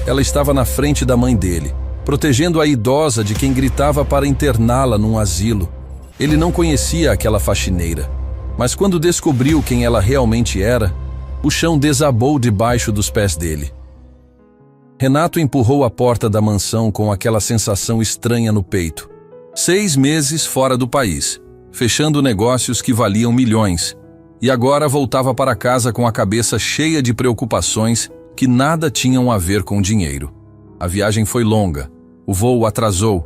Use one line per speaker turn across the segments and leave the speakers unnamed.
Ela estava na frente da mãe dele, protegendo a idosa de quem gritava para interná-la num asilo. Ele não conhecia aquela faxineira, mas quando descobriu quem ela realmente era, o chão desabou debaixo dos pés dele. Renato empurrou a porta da mansão com aquela sensação estranha no peito. 6 meses fora do país, fechando negócios que valiam milhões, e agora voltava para casa com a cabeça cheia de preocupações que nada tinham a ver com dinheiro. A viagem foi longa, o voo atrasou,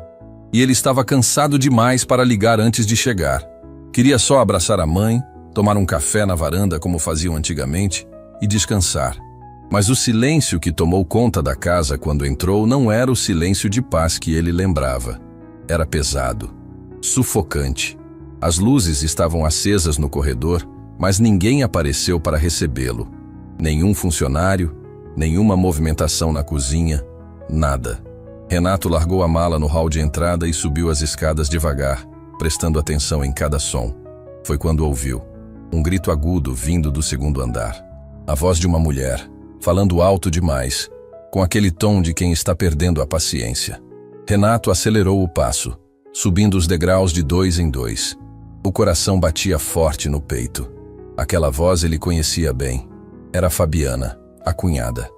e ele estava cansado demais para ligar antes de chegar. Queria só abraçar a mãe, tomar um café na varanda como faziam antigamente e descansar. Mas o silêncio que tomou conta da casa quando entrou não era o silêncio de paz que ele lembrava. Era pesado, sufocante. As luzes estavam acesas no corredor, mas ninguém apareceu para recebê-lo. Nenhum funcionário, nenhuma movimentação na cozinha, nada. Renato largou a mala no hall de entrada e subiu as escadas devagar, prestando atenção em cada som. Foi quando ouviu um grito agudo vindo do segundo andar. A voz de uma mulher, falando alto demais, com aquele tom de quem está perdendo a paciência. Renato acelerou o passo, subindo os degraus de 2 em 2. O coração batia forte no peito. Aquela voz ele conhecia bem. Era Fabiana, a cunhada,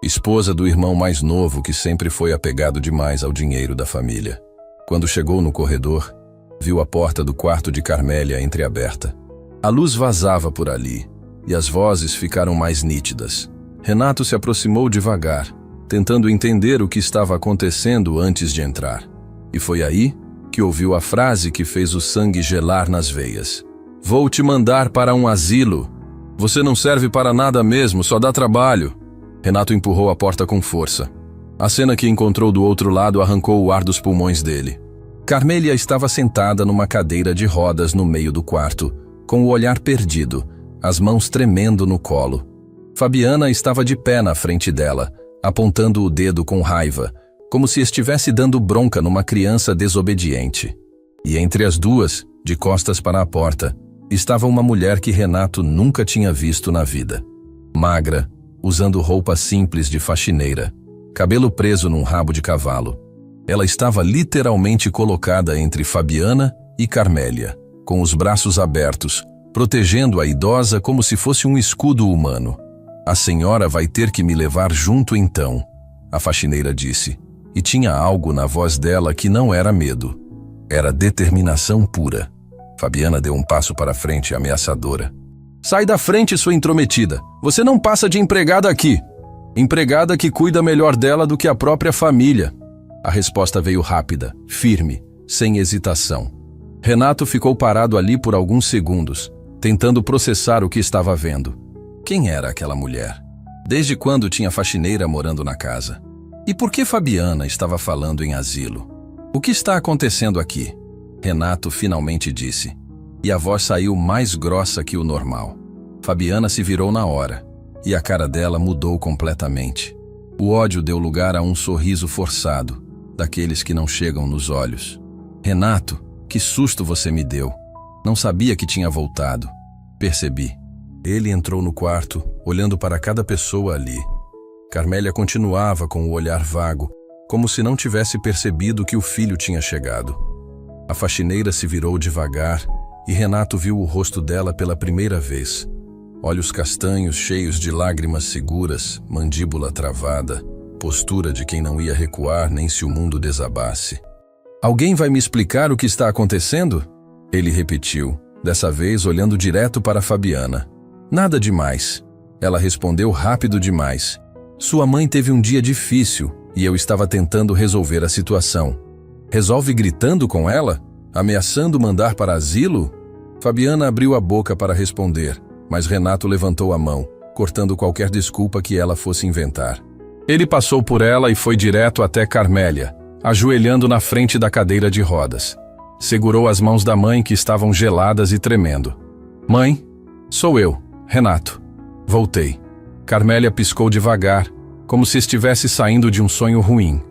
esposa do irmão mais novo que sempre foi apegado demais ao dinheiro da família. Quando chegou no corredor, viu a porta do quarto de Carmélia entreaberta. A luz vazava por ali, e as vozes ficaram mais nítidas. Renato se aproximou devagar, tentando entender o que estava acontecendo antes de entrar. E foi aí que ouviu a frase que fez o sangue gelar nas veias. "Vou te mandar para um asilo. Você não serve para nada mesmo, só dá trabalho." Renato empurrou a porta com força. A cena que encontrou do outro lado arrancou o ar dos pulmões dele. Carmélia estava sentada numa cadeira de rodas no meio do quarto, com o olhar perdido, as mãos tremendo no colo. Fabiana estava de pé na frente dela, apontando o dedo com raiva, como se estivesse dando bronca numa criança desobediente. E entre as duas, de costas para a porta, estava uma mulher que Renato nunca tinha visto na vida. Magra, usando roupa simples de faxineira, cabelo preso num rabo de cavalo. Ela estava literalmente colocada entre Fabiana e Carmélia, com os braços abertos, protegendo a idosa como se fosse um escudo humano. "A senhora vai ter que me levar junto então", a faxineira disse, e tinha algo na voz dela que não era medo. Era determinação pura. Fabiana deu um passo para frente, ameaçadora. "Sai da frente, sua intrometida. Você não passa de empregada aqui. Empregada que cuida melhor dela do que a própria família." A resposta veio rápida, firme, sem hesitação. Renato ficou parado ali por alguns segundos, tentando processar o que estava vendo. Quem era aquela mulher? Desde quando tinha faxineira morando na casa? E por que Fabiana estava falando em asilo? "O que está acontecendo aqui?" Renato finalmente disse, e a voz saiu mais grossa que o normal. Fabiana se virou na hora, e a cara dela mudou completamente. O ódio deu lugar a um sorriso forçado, daqueles que não chegam nos olhos. "Renato, que susto você me deu. Não sabia que tinha voltado." "Percebi." Ele entrou no quarto, olhando para cada pessoa ali. Carmélia continuava com o olhar vago, como se não tivesse percebido que o filho tinha chegado. A faxineira se virou devagar e Renato viu o rosto dela pela primeira vez. Olhos castanhos cheios de lágrimas seguras, mandíbula travada, postura de quem não ia recuar nem se o mundo desabasse. "Alguém vai me explicar o que está acontecendo?" Ele repetiu, dessa vez olhando direto para Fabiana. "Nada demais." Ela respondeu rápido demais. "Sua mãe teve um dia difícil e eu estava tentando resolver a situação." "Resolve gritando com ela? Ameaçando mandar para asilo?" Fabiana abriu a boca para responder, mas Renato levantou a mão, cortando qualquer desculpa que ela fosse inventar. Ele passou por ela e foi direto até Carmélia, ajoelhando na frente da cadeira de rodas. Segurou as mãos da mãe que estavam geladas e tremendo. "Mãe, sou eu, Renato. Voltei." Carmélia piscou devagar, como se estivesse saindo de um sonho ruim.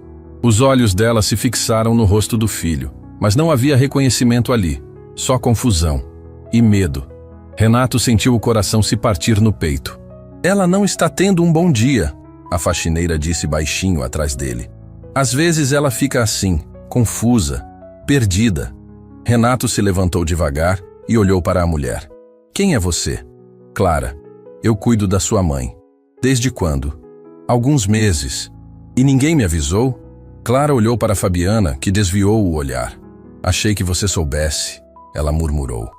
Os olhos dela se fixaram no rosto do filho, mas não havia reconhecimento ali, só confusão e medo. Renato sentiu o coração se partir no peito. "Ela não está tendo um bom dia." a faxineira disse baixinho atrás dele. Às vezes ela fica assim, confusa, perdida. Renato se levantou devagar e olhou para a mulher. Quem é você? Clara. Eu cuido da sua mãe. Desde quando? Alguns meses. E ninguém me avisou? Clara olhou para Fabiana, que desviou o olhar. Achei que você soubesse, ela murmurou.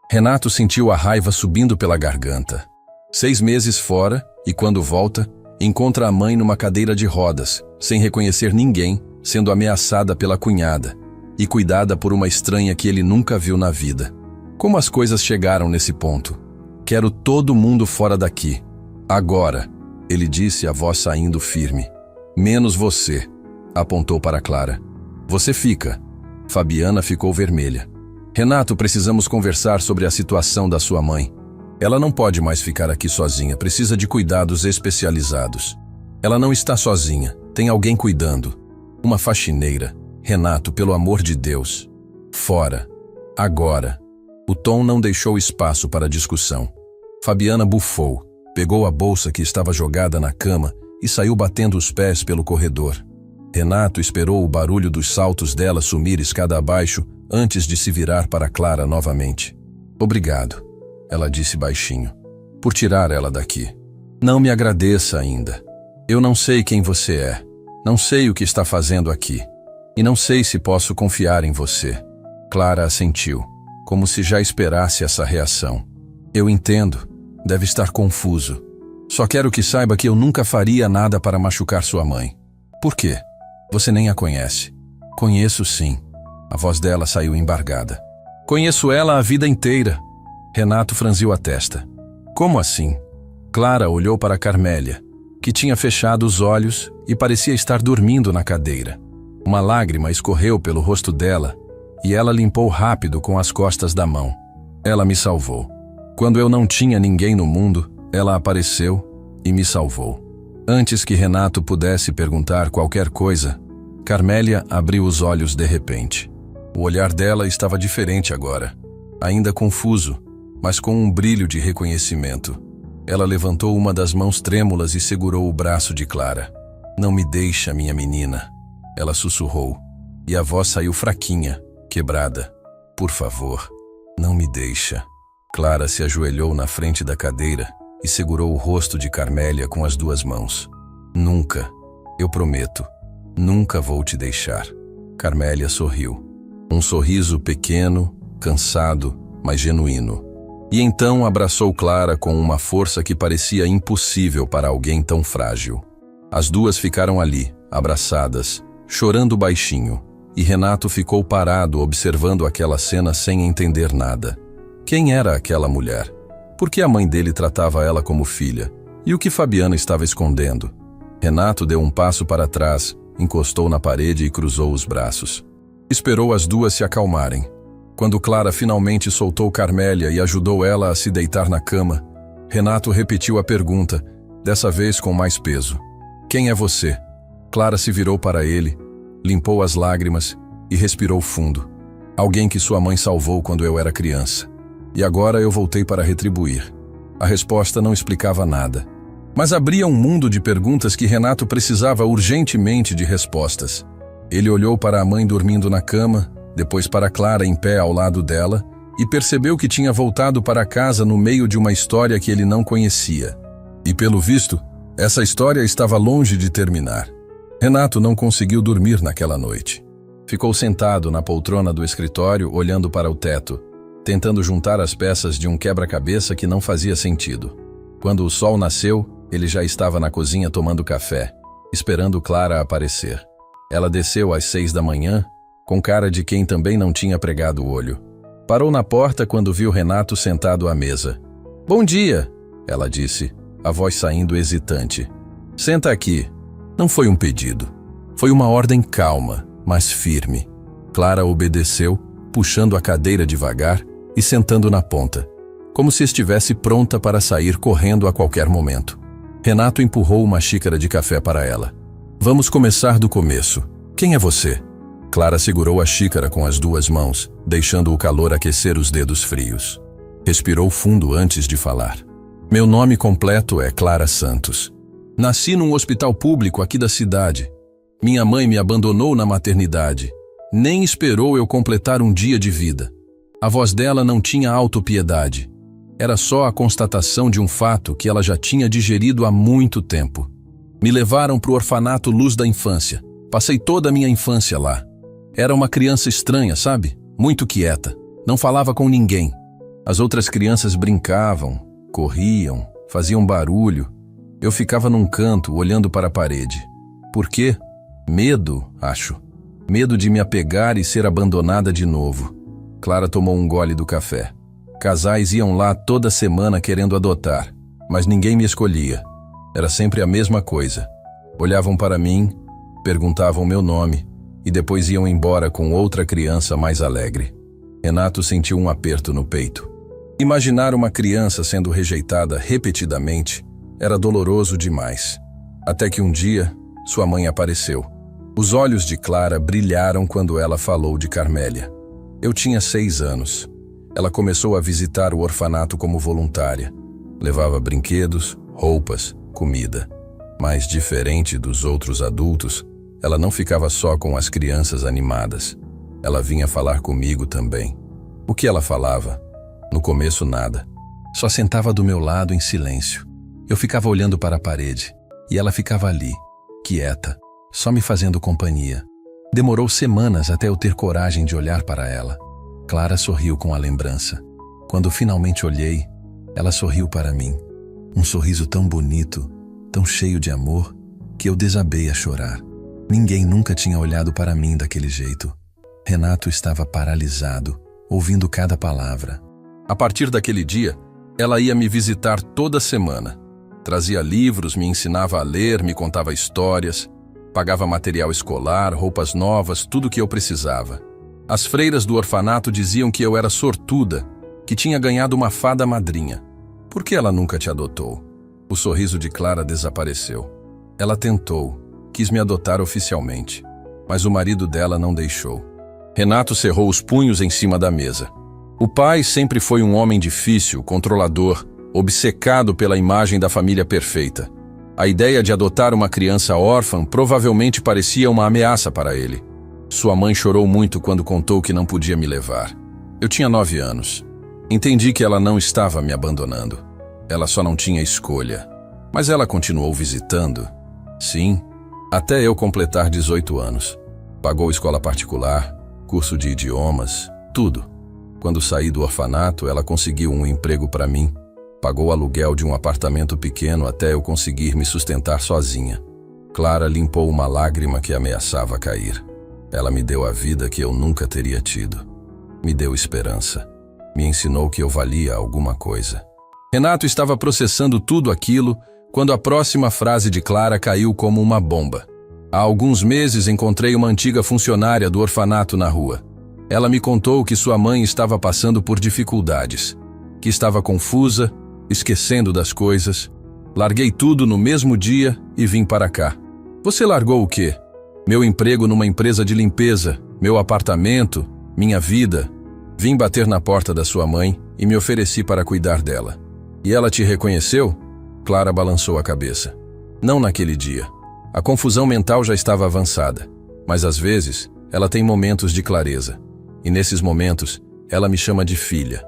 Renato sentiu a raiva subindo pela garganta. 6 meses fora, e quando volta, encontra a mãe numa cadeira de rodas, sem reconhecer ninguém, sendo ameaçada pela cunhada e cuidada por uma estranha que ele nunca viu na vida. Como as coisas chegaram nesse ponto? Quero todo mundo fora daqui. Agora, ele disse, a voz saindo firme. Menos você, apontou para Clara. Você fica. Fabiana ficou vermelha. Renato, precisamos conversar sobre a situação da sua mãe. Ela não pode mais ficar aqui sozinha, precisa de cuidados especializados. Ela não está sozinha, tem alguém cuidando. Uma faxineira. Renato, pelo amor de Deus. Fora. Agora. O tom não deixou espaço para discussão. Fabiana bufou, pegou a bolsa que estava jogada na cama e saiu batendo os pés pelo corredor. Renato esperou o barulho dos saltos dela sumir escada abaixo antes de se virar para Clara novamente. Obrigado, ela disse baixinho, por tirar ela daqui. Não me agradeça ainda. Eu não sei quem você é, não sei o que está fazendo aqui, e não sei se posso confiar em você. Clara assentiu, como se já esperasse essa reação. Eu entendo, deve estar confuso. Só quero que saiba que eu nunca faria nada para machucar sua mãe. Por quê? Você nem a conhece. Conheço sim. A voz dela saiu embargada. Conheço ela a vida inteira. Renato franziu a testa. Como assim? Clara olhou para Carmélia, que tinha fechado os olhos e parecia estar dormindo na cadeira. Uma lágrima escorreu pelo rosto dela e ela limpou rápido com as costas da mão. Ela me salvou. Quando eu não tinha ninguém no mundo, ela apareceu e me salvou. Antes que Renato pudesse perguntar qualquer coisa, Carmélia abriu os olhos de repente. O olhar dela estava diferente agora, ainda confuso, mas com um brilho de reconhecimento. Ela levantou uma das mãos trêmulas e segurou o braço de Clara. Não me deixa, minha menina, ela sussurrou, e a voz saiu fraquinha, quebrada. Por favor, não me deixa. Clara se ajoelhou na frente da cadeira e segurou o rosto de Carmélia com as 2 mãos. Nunca, eu prometo, nunca vou te deixar. Carmélia sorriu. Um sorriso pequeno, cansado, mas genuíno. E então abraçou Clara com uma força que parecia impossível para alguém tão frágil. As 2 ficaram ali, abraçadas, chorando baixinho, e Renato ficou parado observando aquela cena sem entender nada. Quem era aquela mulher? Por que a mãe dele tratava ela como filha? E o que Fabiana estava escondendo? Renato deu um passo para trás, encostou na parede e cruzou os braços. Esperou as 2 se acalmarem. Quando Clara finalmente soltou Carmélia e ajudou ela a se deitar na cama, Renato repetiu a pergunta, dessa vez com mais peso. Quem é você? Clara se virou para ele, limpou as lágrimas e respirou fundo. Alguém que sua mãe salvou quando eu era criança. E agora eu voltei para retribuir. A resposta não explicava nada, mas abria um mundo de perguntas que Renato precisava urgentemente de respostas. Ele olhou para a mãe dormindo na cama, depois para Clara em pé ao lado dela, e percebeu que tinha voltado para casa no meio de uma história que ele não conhecia. E pelo visto, essa história estava longe de terminar. Renato não conseguiu dormir naquela noite. Ficou sentado na poltrona do escritório, olhando para o teto, tentando juntar as peças de um quebra-cabeça que não fazia sentido. Quando o sol nasceu, ele já estava na cozinha tomando café, esperando Clara aparecer. Ela desceu às 6 da manhã, com cara de quem também não tinha pregado o olho. Parou na porta quando viu Renato sentado à mesa. Bom dia, ela disse, a voz saindo hesitante. Senta aqui. Não foi um pedido. Foi uma ordem calma, mas firme. Clara obedeceu, puxando a cadeira devagar e sentando na ponta, como se estivesse pronta para sair correndo a qualquer momento. Renato empurrou uma xícara de café para ela. Vamos começar do começo. Quem é você? Clara segurou a xícara com as 2 mãos, deixando o calor aquecer os dedos frios. Respirou fundo antes de falar. Meu nome completo é Clara Santos. Nasci num hospital público aqui da cidade. Minha mãe me abandonou na maternidade. Nem esperou eu completar um dia de vida. A voz dela não tinha autopiedade. Era só a constatação de um fato que ela já tinha digerido há muito tempo. Me levaram para o orfanato Luz da Infância. Passei toda a minha infância lá. Era uma criança estranha, sabe? Muito quieta. Não falava com ninguém. As outras crianças brincavam, corriam, faziam barulho. Eu ficava num canto, olhando para a parede. Por quê? Medo, acho. Medo de me apegar e ser abandonada de novo. Clara tomou um gole do café. Casais iam lá toda semana querendo adotar, mas ninguém me escolhia. Era sempre a mesma coisa. Olhavam para mim, perguntavam meu nome e depois iam embora com outra criança mais alegre. Renato sentiu um aperto no peito. Imaginar uma criança sendo rejeitada repetidamente era doloroso demais. Até que um dia, sua mãe apareceu. Os olhos de Clara brilharam quando ela falou de Carmélia. Eu tinha 6 anos. Ela começou a visitar o orfanato como voluntária. Levava brinquedos, roupas, comida. Mas, diferente dos outros adultos, ela não ficava só com as crianças animadas. Ela vinha falar comigo também. O que ela falava? No começo, nada. Só sentava do meu lado em silêncio. Eu ficava olhando para a parede, e ela ficava ali, quieta, só me fazendo companhia. Demorou semanas até eu ter coragem de olhar para ela. Clara sorriu com a lembrança. Quando finalmente olhei, ela sorriu para mim. Um sorriso tão bonito, tão cheio de amor, que eu desabei a chorar. Ninguém nunca tinha olhado para mim daquele jeito. Renato estava paralisado, ouvindo cada palavra. A partir daquele dia, ela ia me visitar toda semana. Trazia livros, me ensinava a ler, me contava histórias, pagava material escolar, roupas novas, tudo o que eu precisava. As freiras do orfanato diziam que eu era sortuda, que tinha ganhado uma fada madrinha. Por que ela nunca te adotou? O sorriso de Clara desapareceu. Ela tentou, quis me adotar oficialmente, mas o marido dela não deixou. Renato cerrou os punhos em cima da mesa. O pai sempre foi um homem difícil, controlador, obcecado pela imagem da família perfeita. A ideia de adotar uma criança órfã provavelmente parecia uma ameaça para ele. Sua mãe chorou muito quando contou que não podia me levar. Eu tinha 9 anos. Entendi que ela não estava me abandonando. Ela só não tinha escolha. Mas ela continuou visitando. Sim, até eu completar 18 anos. Pagou escola particular, curso de idiomas, tudo. Quando saí do orfanato, ela conseguiu um emprego para mim. Pagou o aluguel de um apartamento pequeno até eu conseguir me sustentar sozinha. Clara limpou uma lágrima que ameaçava cair. Ela me deu a vida que eu nunca teria tido. Me deu esperança. Me ensinou que eu valia alguma coisa. Renato estava processando tudo aquilo quando a próxima frase de Clara caiu como uma bomba. Há alguns meses encontrei uma antiga funcionária do orfanato na rua. Ela me contou que sua mãe estava passando por dificuldades, que estava confusa, esquecendo das coisas. Larguei tudo no mesmo dia e vim para cá. Você largou o quê? Meu emprego numa empresa de limpeza, meu apartamento, minha vida. Vim bater na porta da sua mãe e me ofereci para cuidar dela. E ela te reconheceu? Clara balançou a cabeça. Não naquele dia. A confusão mental já estava avançada, mas às vezes ela tem momentos de clareza. E nesses momentos, ela me chama de filha.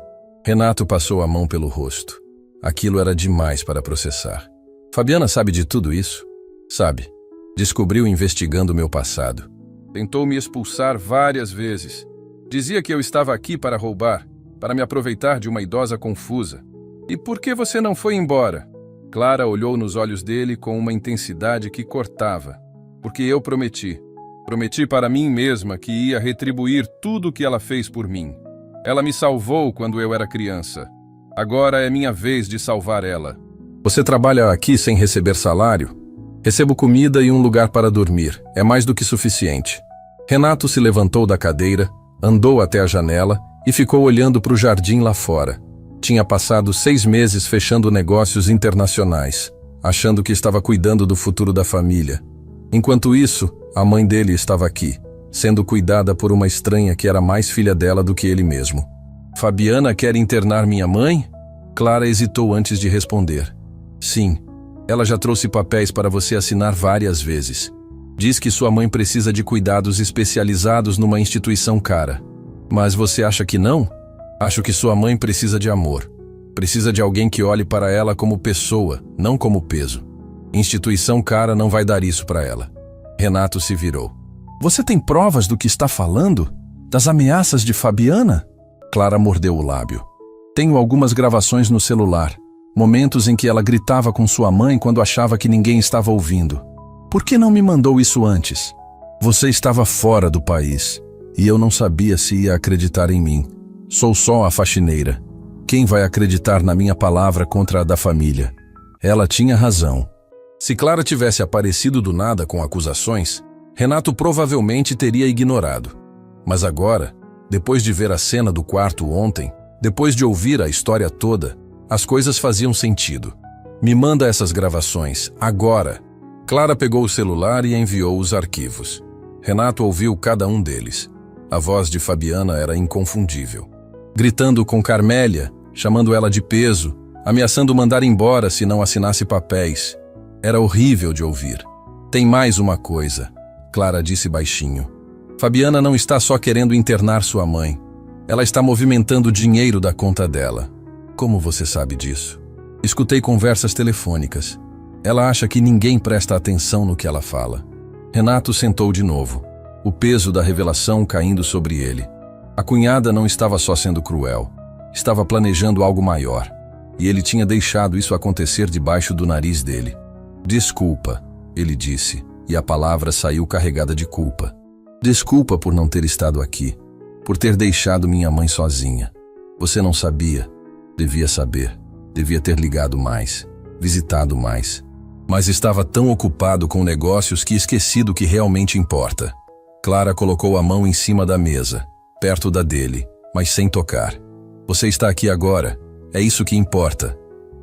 Renato passou a mão pelo rosto. Aquilo era demais para processar. Fabiana sabe de tudo isso? Sabe. Descobriu investigando meu passado. Tentou me expulsar várias vezes. Dizia que eu estava aqui para roubar, para me aproveitar de uma idosa confusa. E por que você não foi embora? Clara olhou nos olhos dele com uma intensidade que cortava. Porque eu prometi. Prometi para mim mesma que ia retribuir tudo o que ela fez por mim. Ela me salvou quando eu era criança. Agora é minha vez de salvar ela. Você trabalha aqui sem receber salário? Recebo comida e um lugar para dormir. É mais do que suficiente. Renato se levantou da cadeira, andou até a janela e ficou olhando para o jardim lá fora. Tinha passado 6 meses fechando negócios internacionais, achando que estava cuidando do futuro da família. Enquanto isso, a mãe dele estava aqui, sendo cuidada por uma estranha que era mais filha dela do que ele mesmo. Fabiana quer internar minha mãe? Clara hesitou antes de responder. Sim, Ela já trouxe papéis para você assinar várias vezes. Diz que sua mãe precisa de cuidados especializados numa instituição cara. Mas você acha que não? Acho que sua mãe precisa de amor. Precisa de alguém que olhe para ela como pessoa, não como peso. Instituição cara não vai dar isso para ela. Renato se virou. Você tem provas do que está falando? Das ameaças de Fabiana? Clara mordeu o lábio. Tenho algumas gravações no celular. Momentos em que ela gritava com sua mãe quando achava que ninguém estava ouvindo. Por que não me mandou isso antes? Você estava fora do país, e eu não sabia se ia acreditar em mim. Sou só a faxineira. Quem vai acreditar na minha palavra contra a da família? Ela tinha razão. Se Clara tivesse aparecido do nada com acusações, Renato provavelmente teria ignorado. Mas agora, depois de ver a cena do quarto ontem, depois de ouvir a história toda, as coisas faziam sentido. Me manda essas gravações, agora! Clara pegou o celular e enviou os arquivos. Renato ouviu cada um deles. A voz de Fabiana era inconfundível. Gritando com Carmélia, chamando ela de peso, ameaçando mandar embora se não assinasse papéis. Era horrível de ouvir. Tem mais uma coisa, Clara disse baixinho. Fabiana não está só querendo internar sua mãe. Ela está movimentando dinheiro da conta dela. Como você sabe disso? Escutei conversas telefônicas. Ela acha que ninguém presta atenção no que ela fala. Renato sentou de novo, o peso da revelação caindo sobre ele. A cunhada não estava só sendo cruel, estava planejando algo maior, e ele tinha deixado isso acontecer debaixo do nariz dele. Desculpa, ele disse, e a palavra saiu carregada de culpa. Desculpa por não ter estado aqui, por ter deixado minha mãe sozinha. Você não sabia. Devia saber, devia ter ligado mais, visitado mais. Mas estava tão ocupado com negócios que esqueci do que realmente importa. Clara colocou a mão em cima da mesa, perto da dele, mas sem tocar. Você está aqui agora, é isso que importa.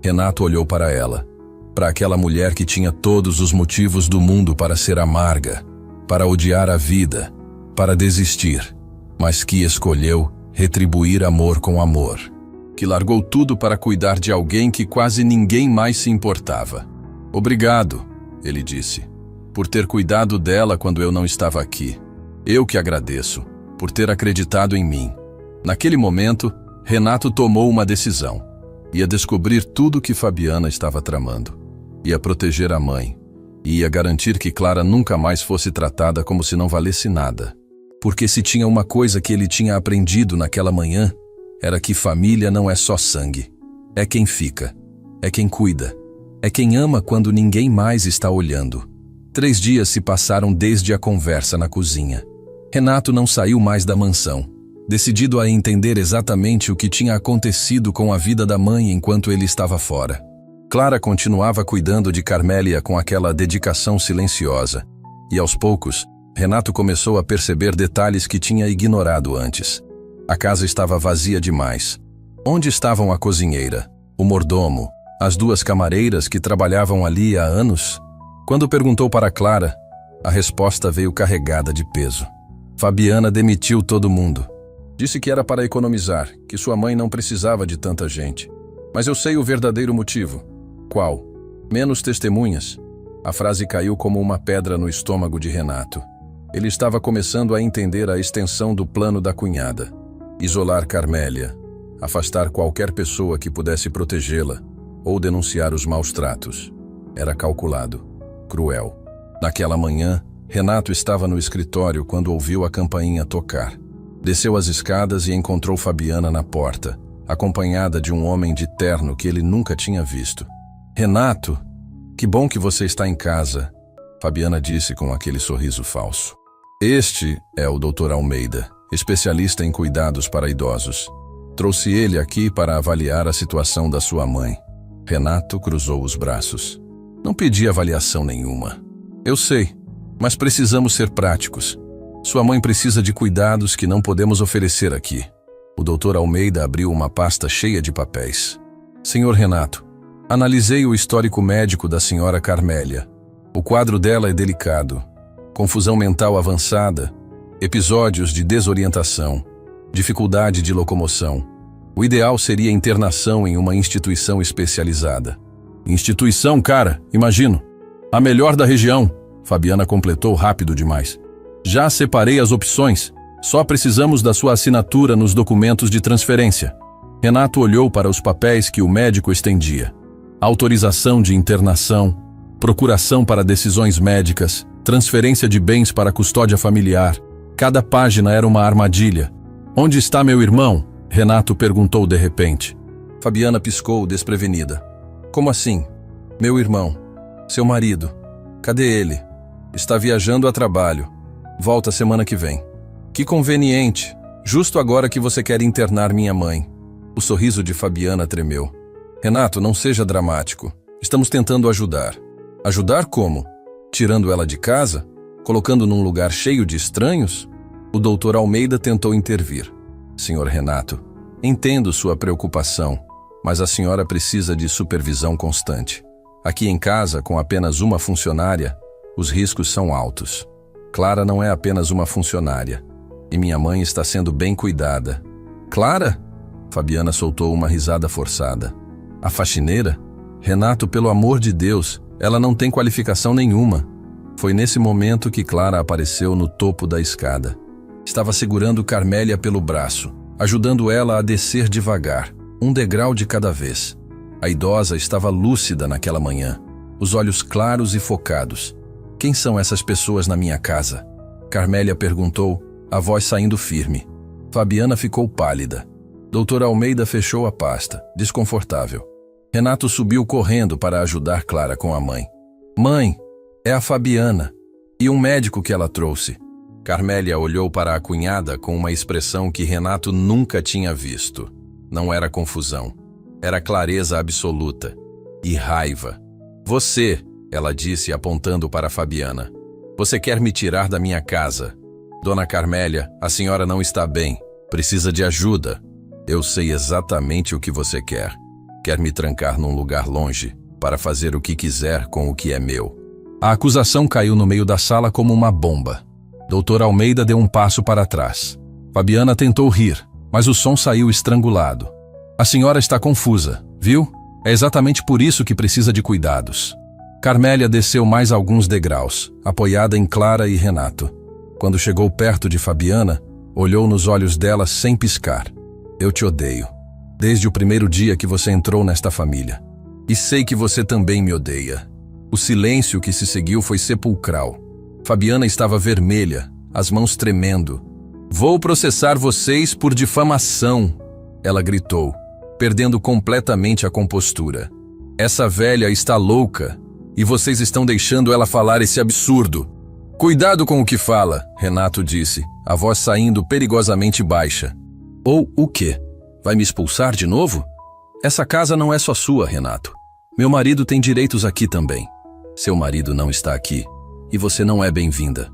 Renato olhou para ela, para aquela mulher que tinha todos os motivos do mundo para ser amarga, para odiar a vida, para desistir, mas que escolheu retribuir amor com amor. Que largou tudo para cuidar de alguém que quase ninguém mais se importava. Obrigado, ele disse, por ter cuidado dela quando eu não estava aqui. Eu que agradeço, por ter acreditado em mim. Naquele momento, Renato tomou uma decisão. Ia descobrir tudo o que Fabiana estava tramando. Ia proteger a mãe. E ia garantir que Clara nunca mais fosse tratada como se não valesse nada. Porque se tinha uma coisa que ele tinha aprendido naquela manhã, era que família não é só sangue. É quem fica. É quem cuida. É quem ama quando ninguém mais está olhando. 3 dias se passaram desde a conversa na cozinha. Renato não saiu mais da mansão, decidido a entender exatamente o que tinha acontecido com a vida da mãe enquanto ele estava fora. Clara continuava cuidando de Carmélia com aquela dedicação silenciosa. E aos poucos, Renato começou a perceber detalhes que tinha ignorado antes. A casa estava vazia demais. Onde estavam a cozinheira, o mordomo, as 2 camareiras que trabalhavam ali há anos? Quando perguntou para Clara, a resposta veio carregada de peso. Fabiana demitiu todo mundo. Disse que era para economizar, que sua mãe não precisava de tanta gente. Mas eu sei o verdadeiro motivo. Qual? Menos testemunhas. A frase caiu como uma pedra no estômago de Renato. Ele estava começando a entender a extensão do plano da cunhada. Isolar Carmélia, afastar qualquer pessoa que pudesse protegê-la, ou denunciar os maus tratos. Era calculado, cruel. Naquela manhã, Renato estava no escritório quando ouviu a campainha tocar. Desceu as escadas e encontrou Fabiana na porta, acompanhada de um homem de terno que ele nunca tinha visto. Renato, que bom que você está em casa, Fabiana disse com aquele sorriso falso. Este é o Dr. Almeida, especialista em cuidados para idosos. Trouxe ele aqui para avaliar a situação da sua mãe. Renato cruzou os braços. Não pedi avaliação nenhuma. Eu sei, mas precisamos ser práticos. Sua mãe precisa de cuidados que não podemos oferecer aqui. O Dr. Almeida abriu uma pasta cheia de papéis. Senhor Renato, analisei o histórico médico da senhora Carmélia. O quadro dela é delicado. Confusão mental avançada, episódios de desorientação, dificuldade de locomoção. O ideal seria internação em uma instituição especializada. Instituição, cara, imagino. A melhor da região, Fabiana completou rápido demais. Já separei as opções. Só precisamos da sua assinatura nos documentos de transferência. Renato olhou para os papéis que o médico estendia. Autorização de internação, procuração para decisões médicas, transferência de bens para custódia familiar. Cada página era uma armadilha. Onde está meu irmão? Renato perguntou de repente. Fabiana piscou desprevenida. Como assim? Meu irmão. Seu marido. Cadê ele? Está viajando a trabalho. Volta semana que vem. Que conveniente. Justo agora que você quer internar minha mãe. O sorriso de Fabiana tremeu. Renato, não seja dramático. Estamos tentando ajudar. Ajudar como? Tirando ela de casa? Colocando num lugar cheio de estranhos? O doutor Almeida tentou intervir. Senhor Renato, entendo sua preocupação, mas a senhora precisa de supervisão constante. Aqui em casa, com apenas uma funcionária, os riscos são altos. Clara não é apenas uma funcionária. E minha mãe está sendo bem cuidada. Clara? Fabiana soltou uma risada forçada. A faxineira? Renato, pelo amor de Deus, ela não tem qualificação nenhuma. Foi nesse momento que Clara apareceu no topo da escada. Estava segurando Carmélia pelo braço, ajudando ela a descer devagar, um degrau de cada vez. A idosa estava lúcida naquela manhã, os olhos claros e focados. Quem são essas pessoas na minha casa? Carmélia perguntou, a voz saindo firme. Fabiana ficou pálida. Doutor Almeida fechou a pasta, desconfortável. Renato subiu correndo para ajudar Clara com a mãe. Mãe, é a Fabiana. E um médico que ela trouxe. Carmélia olhou para a cunhada com uma expressão que Renato nunca tinha visto. Não era confusão. Era clareza absoluta. E raiva. Você, ela disse apontando para Fabiana. Você quer me tirar da minha casa. Dona Carmélia, a senhora não está bem. Precisa de ajuda. Eu sei exatamente o que você quer. Quer me trancar num lugar longe para fazer o que quiser com o que é meu. A acusação caiu no meio da sala como uma bomba. Doutor Almeida deu um passo para trás. Fabiana tentou rir, mas o som saiu estrangulado. A senhora está confusa, viu? É exatamente por isso que precisa de cuidados. Carmélia desceu mais alguns degraus, apoiada em Clara e Renato. Quando chegou perto de Fabiana, olhou nos olhos dela sem piscar. Eu te odeio. Desde o primeiro dia que você entrou nesta família. E sei que você também me odeia. O silêncio que se seguiu foi sepulcral. Fabiana estava vermelha, as mãos tremendo. Vou processar vocês por difamação, ela gritou, perdendo completamente a compostura. Essa velha está louca, e vocês estão deixando ela falar esse absurdo. Cuidado com o que fala, Renato disse, a voz saindo perigosamente baixa. Ou o quê? Vai me expulsar de novo? Essa casa não é só sua, Renato. Meu marido tem direitos aqui também. Seu marido não está aqui, e você não é bem-vinda.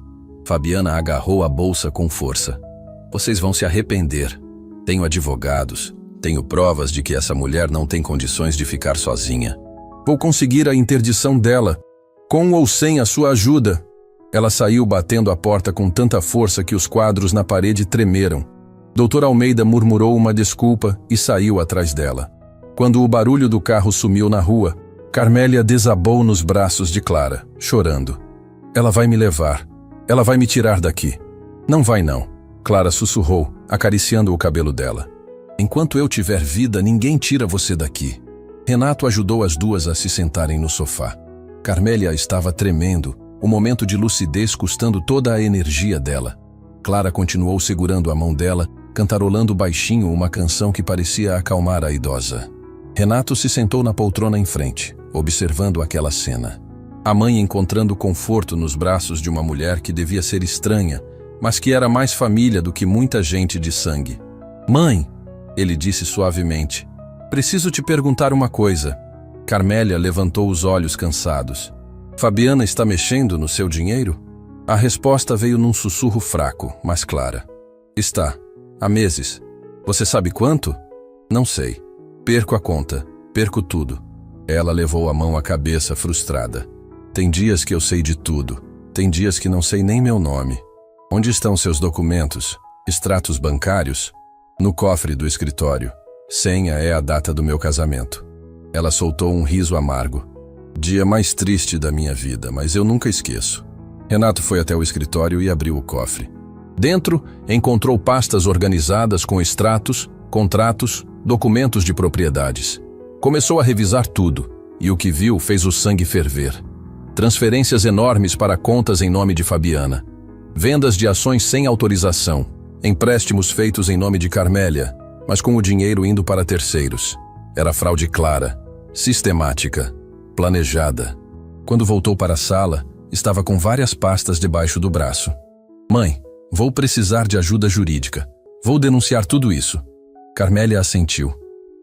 Fabiana agarrou a bolsa com força. Vocês vão se arrepender. Tenho advogados. Tenho provas de que essa mulher não tem condições de ficar sozinha. Vou conseguir a interdição dela, com ou sem a sua ajuda. Ela saiu batendo a porta com tanta força que os quadros na parede tremeram. Doutor Almeida murmurou uma desculpa e saiu atrás dela. Quando o barulho do carro sumiu na rua, Carmélia desabou nos braços de Clara, chorando. Ela vai me levar. Ela vai me tirar daqui. Não vai não, Clara sussurrou, acariciando o cabelo dela. Enquanto eu tiver vida, ninguém tira você daqui. Renato ajudou as duas a se sentarem no sofá. Carmélia estava tremendo, o momento de lucidez custando toda a energia dela. Clara continuou segurando a mão dela, cantarolando baixinho uma canção que parecia acalmar a idosa. Renato se sentou na poltrona em frente, observando aquela cena. A mãe encontrando conforto nos braços de uma mulher que devia ser estranha, mas que era mais família do que muita gente de sangue. Mãe, ele disse suavemente, preciso te perguntar uma coisa. Carmélia levantou os olhos cansados. Fabiana está mexendo no seu dinheiro? A resposta veio num sussurro fraco, mas clara. Está. Há meses. Você sabe quanto? Não sei. Perco a conta. Perco tudo. Ela levou a mão à cabeça, frustrada. Tem dias que eu sei de tudo. Tem dias que não sei nem meu nome. Onde estão seus documentos? Extratos bancários? No cofre do escritório. Senha é a data do meu casamento. Ela soltou um riso amargo. Dia mais triste da minha vida, mas eu nunca esqueço. Renato foi até o escritório e abriu o cofre. Dentro, encontrou pastas organizadas com extratos, contratos, documentos de propriedades. Começou a revisar tudo, e o que viu fez o sangue ferver. Transferências enormes para contas em nome de Fabiana. Vendas de ações sem autorização. Empréstimos feitos em nome de Carmélia, mas com o dinheiro indo para terceiros. Era fraude clara, sistemática, planejada. Quando voltou para a sala, estava com várias pastas debaixo do braço. Mãe, vou precisar de ajuda jurídica. Vou denunciar tudo isso. Carmélia assentiu,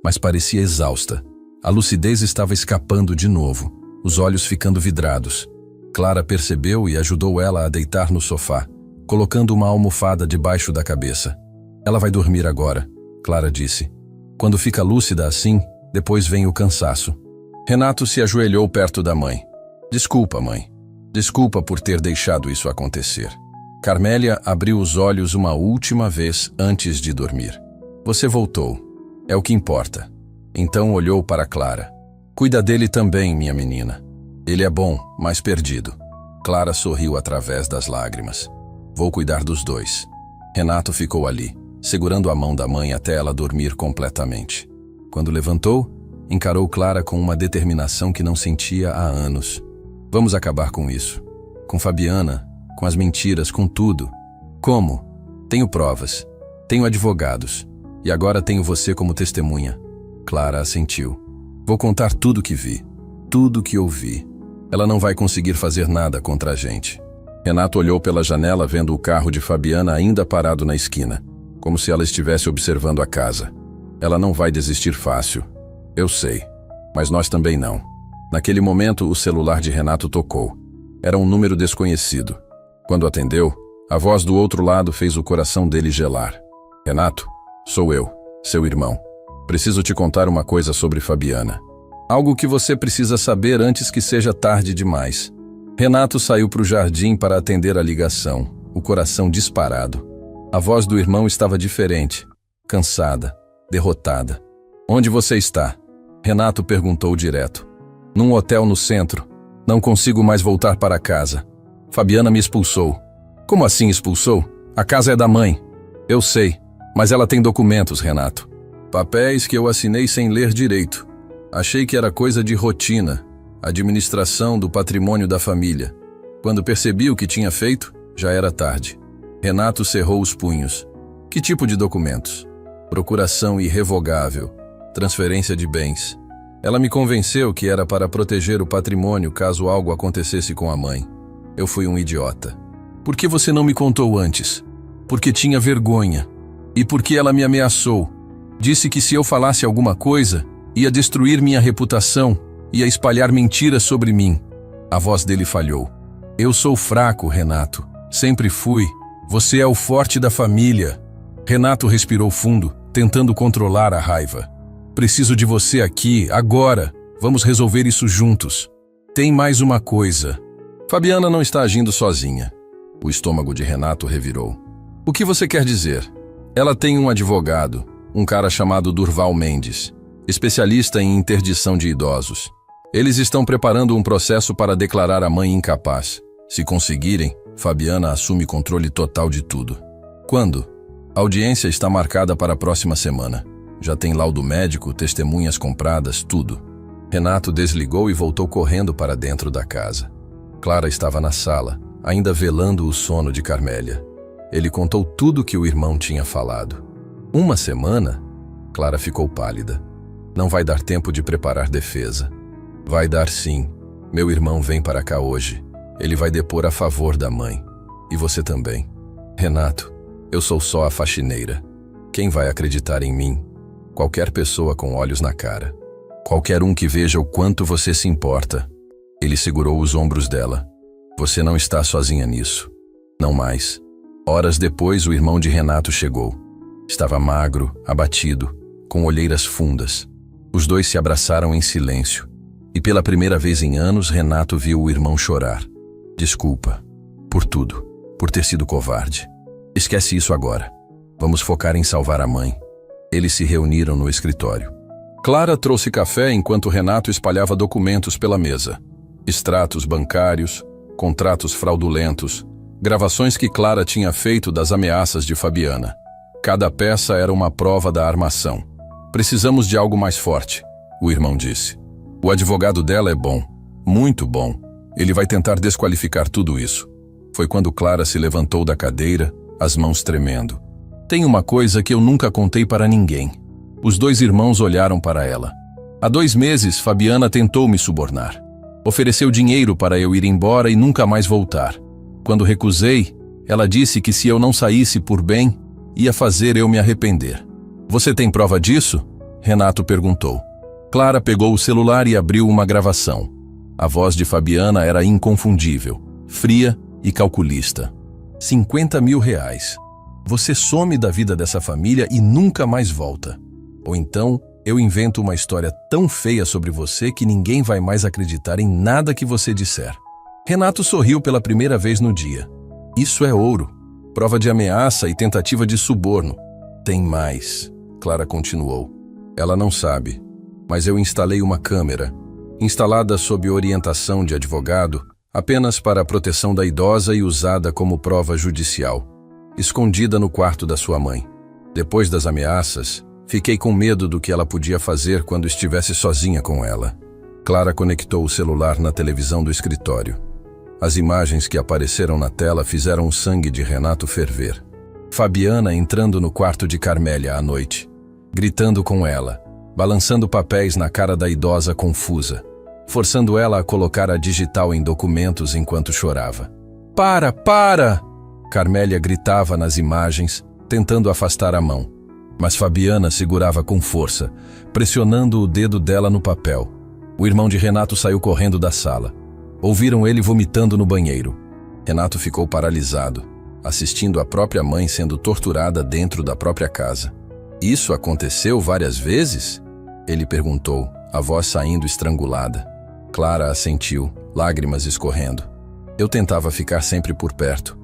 mas parecia exausta. A lucidez estava escapando de novo, os olhos ficando vidrados. Clara percebeu e ajudou ela a deitar no sofá, colocando uma almofada debaixo da cabeça. Ela vai dormir agora, Clara disse. Quando fica lúcida assim, depois vem o cansaço. Renato se ajoelhou perto da mãe. Desculpa, mãe. Desculpa por ter deixado isso acontecer. Carmélia abriu os olhos uma última vez antes de dormir. Você voltou. É o que importa. Então olhou para Clara. Cuida dele também, minha menina. Ele é bom, mas perdido. Clara sorriu através das lágrimas. Vou cuidar dos dois. Renato ficou ali, segurando a mão da mãe até ela dormir completamente. Quando levantou, encarou Clara com uma determinação que não sentia há anos. Vamos acabar com isso. Com Fabiana, com as mentiras, com tudo. Como? Tenho provas. Tenho advogados. E agora tenho você como testemunha. Clara assentiu. Vou contar tudo que vi. Tudo que ouvi. Ela não vai conseguir fazer nada contra a gente. Renato olhou pela janela vendo o carro de Fabiana ainda parado na esquina, como se ela estivesse observando a casa. Ela não vai desistir fácil. Eu sei. Mas nós também não. Naquele momento, o celular de Renato tocou. Era um número desconhecido. Quando atendeu, a voz do outro lado fez o coração dele gelar. Renato, sou eu, seu irmão. Preciso te contar uma coisa sobre Fabiana. Algo que você precisa saber antes que seja tarde demais. Renato saiu para o jardim para atender a ligação, o coração disparado. A voz do irmão estava diferente, cansada, derrotada. Onde você está? Renato perguntou direto. Num hotel no centro. Não consigo mais voltar para casa. Fabiana me expulsou. Como assim expulsou? A casa é da mãe. Eu sei, mas ela tem documentos, Renato. Papéis que eu assinei sem ler direito. Achei que era coisa de rotina, administração do patrimônio da família. Quando percebi o que tinha feito, já era tarde. Renato cerrou os punhos. Que tipo de documentos? Procuração irrevogável, transferência de bens. Ela me convenceu que era para proteger o patrimônio caso algo acontecesse com a mãe. Eu fui um idiota. Por que você não me contou antes? Porque tinha vergonha. E porque ela me ameaçou. Disse que se eu falasse alguma coisa, ia destruir minha reputação, ia espalhar mentiras sobre mim. A voz dele falhou. Eu sou fraco, Renato. Sempre fui. Você é o forte da família. Renato respirou fundo, tentando controlar a raiva. Preciso de você aqui, agora. Vamos resolver isso juntos. Tem mais uma coisa. Fabiana não está agindo sozinha. O estômago de Renato revirou. O que você quer dizer? Ela tem um advogado, um cara chamado Durval Mendes, especialista em interdição de idosos. Eles estão preparando um processo para declarar a mãe incapaz. Se conseguirem, Fabiana assume controle total de tudo. Quando? A audiência está marcada para a próxima semana. Já tem laudo médico, testemunhas compradas, tudo. Renato desligou e voltou correndo para dentro da casa. Clara estava na sala, ainda velando o sono de Carmélia. Ele contou tudo que o irmão tinha falado. Uma semana? Clara ficou pálida. Não vai dar tempo de preparar defesa. Vai dar sim. Meu irmão vem para cá hoje. Ele vai depor a favor da mãe. E você também. Renato, eu sou só a faxineira. Quem vai acreditar em mim? Qualquer pessoa com olhos na cara. Qualquer um que veja o quanto você se importa. Ele segurou os ombros dela. Você não está sozinha nisso. Não mais. Horas depois, o irmão de Renato chegou. Estava magro, abatido, com olheiras fundas. Os dois se abraçaram em silêncio. E pela primeira vez em anos, Renato viu o irmão chorar. Desculpa. Por tudo. Por ter sido covarde. Esquece isso agora. Vamos focar em salvar a mãe. Eles se reuniram no escritório. Clara trouxe café enquanto Renato espalhava documentos pela mesa. Extratos bancários, contratos fraudulentos, gravações que Clara tinha feito das ameaças de Fabiana. Cada peça era uma prova da armação. Precisamos de algo mais forte, o irmão disse. O advogado dela é bom, muito bom. Ele vai tentar desqualificar tudo isso. Foi quando Clara se levantou da cadeira, as mãos tremendo. Tem uma coisa que eu nunca contei para ninguém. Os dois irmãos olharam para ela. Há 2 meses, Fabiana tentou me subornar. Ofereceu dinheiro para eu ir embora e nunca mais voltar. Quando recusei, ela disse que se eu não saísse por bem, ia fazer eu me arrepender. Você tem prova disso? Renato perguntou. Clara pegou o celular e abriu uma gravação. A voz de Fabiana era inconfundível, fria e calculista. 50 mil reais. Você some da vida dessa família e nunca mais volta. Ou então, eu invento uma história tão feia sobre você que ninguém vai mais acreditar em nada que você disser. Renato sorriu pela primeira vez no dia. Isso é ouro. Prova de ameaça e tentativa de suborno. Tem mais, Clara continuou. Ela não sabe, mas eu instalei uma câmera, instalada sob orientação de advogado, apenas para a proteção da idosa e usada como prova judicial, escondida no quarto da sua mãe. Depois das ameaças, fiquei com medo do que ela podia fazer quando estivesse sozinha com ela. Clara conectou o celular na televisão do escritório. As imagens que apareceram na tela fizeram o sangue de Renato ferver. Fabiana entrando no quarto de Carmélia à noite, gritando com ela, balançando papéis na cara da idosa confusa, forçando ela a colocar a digital em documentos enquanto chorava. Para, para! Carmélia gritava nas imagens, tentando afastar a mão. Mas Fabiana segurava com força, pressionando o dedo dela no papel. O irmão de Renato saiu correndo da sala. Ouviram ele vomitando no banheiro. Renato ficou paralisado, assistindo a própria mãe sendo torturada dentro da própria casa. Isso aconteceu várias vezes? Ele perguntou, a voz saindo estrangulada. Clara assentiu, lágrimas escorrendo. Eu tentava ficar sempre por perto,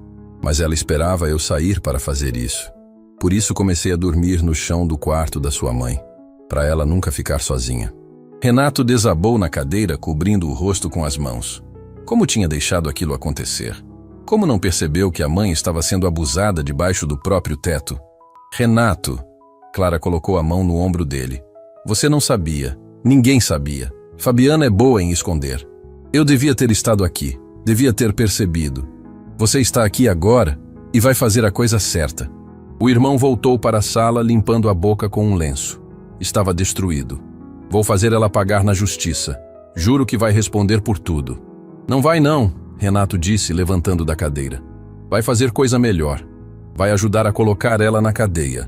mas ela esperava eu sair para fazer isso. Por isso comecei a dormir no chão do quarto da sua mãe, para ela nunca ficar sozinha. Renato desabou na cadeira, cobrindo o rosto com as mãos. Como tinha deixado aquilo acontecer? Como não percebeu que a mãe estava sendo abusada debaixo do próprio teto? Renato, Clara colocou a mão no ombro dele. Você não sabia. Ninguém sabia. Fabiana é boa em esconder. Eu devia ter estado aqui. Devia ter percebido. Você está aqui agora e vai fazer a coisa certa. O irmão voltou para a sala limpando a boca com um lenço. Estava destruído. Vou fazer ela pagar na justiça. Juro que vai responder por tudo. Não vai não, Renato disse, levantando da cadeira. Vai fazer coisa melhor. Vai ajudar a colocar ela na cadeia.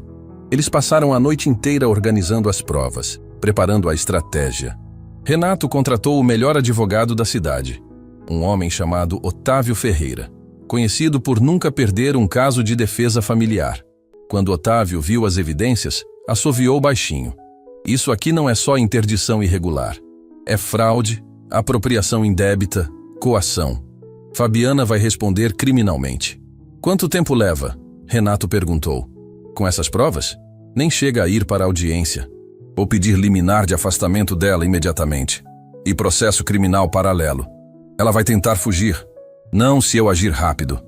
Eles passaram a noite inteira organizando as provas, preparando a estratégia. Renato contratou o melhor advogado da cidade, um homem chamado Otávio Ferreira, conhecido por nunca perder um caso de defesa familiar. Quando Otávio viu as evidências, assoviou baixinho. Isso aqui não é só interdição irregular. É fraude, apropriação indébita, coação. Fabiana vai responder criminalmente. Quanto tempo leva? Renato perguntou. Com essas provas? Nem chega a ir para a audiência. Vou pedir liminar de afastamento dela imediatamente. E processo criminal paralelo. Ela vai tentar fugir. Não se eu agir rápido.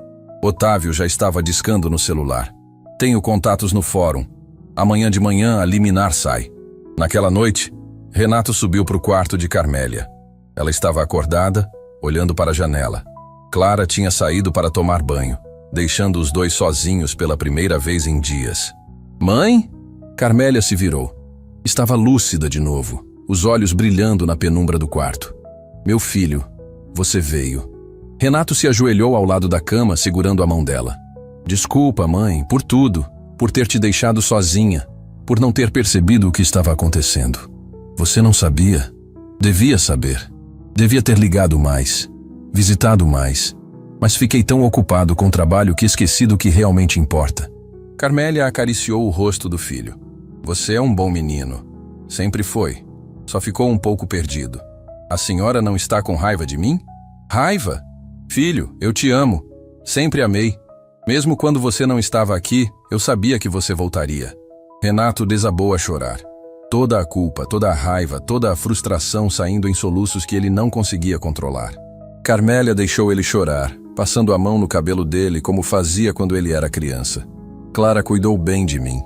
Otávio já estava discando no celular. Tenho contatos no fórum. Amanhã de manhã a liminar sai. Naquela noite, Renato subiu para o quarto de Carmélia. Ela estava acordada, olhando para a janela. Clara tinha saído para tomar banho, deixando os dois sozinhos pela primeira vez em dias. Mãe? Carmélia se virou. Estava lúcida de novo, os olhos brilhando na penumbra do quarto. Meu filho, você veio. Renato se ajoelhou ao lado da cama, segurando a mão dela. Desculpa, mãe, por tudo, por ter te deixado sozinha, por não ter percebido o que estava acontecendo. Você não sabia? Devia saber. Devia ter ligado mais, visitado mais, mas fiquei tão ocupado com o trabalho que esqueci do que realmente importa. Carmélia acariciou o rosto do filho. Você é um bom menino. Sempre foi. Só ficou um pouco perdido. A senhora não está com raiva de mim? Raiva? Filho, eu te amo. Sempre amei. Mesmo quando você não estava aqui, eu sabia que você voltaria. Renato desabou a chorar. Toda a culpa, toda a raiva, toda a frustração saindo em soluços que ele não conseguia controlar. Carmélia deixou ele chorar, passando a mão no cabelo dele como fazia quando ele era criança. Clara cuidou bem de mim,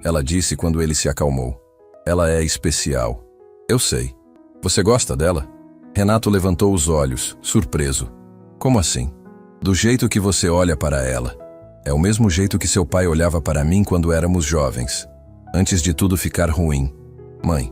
ela disse quando ele se acalmou. Ela é especial. Eu sei. Você gosta dela? Renato levantou os olhos, surpreso. Como assim? Do jeito que você olha para ela. É o mesmo jeito que seu pai olhava para mim quando éramos jovens. Antes de tudo ficar ruim. Mãe,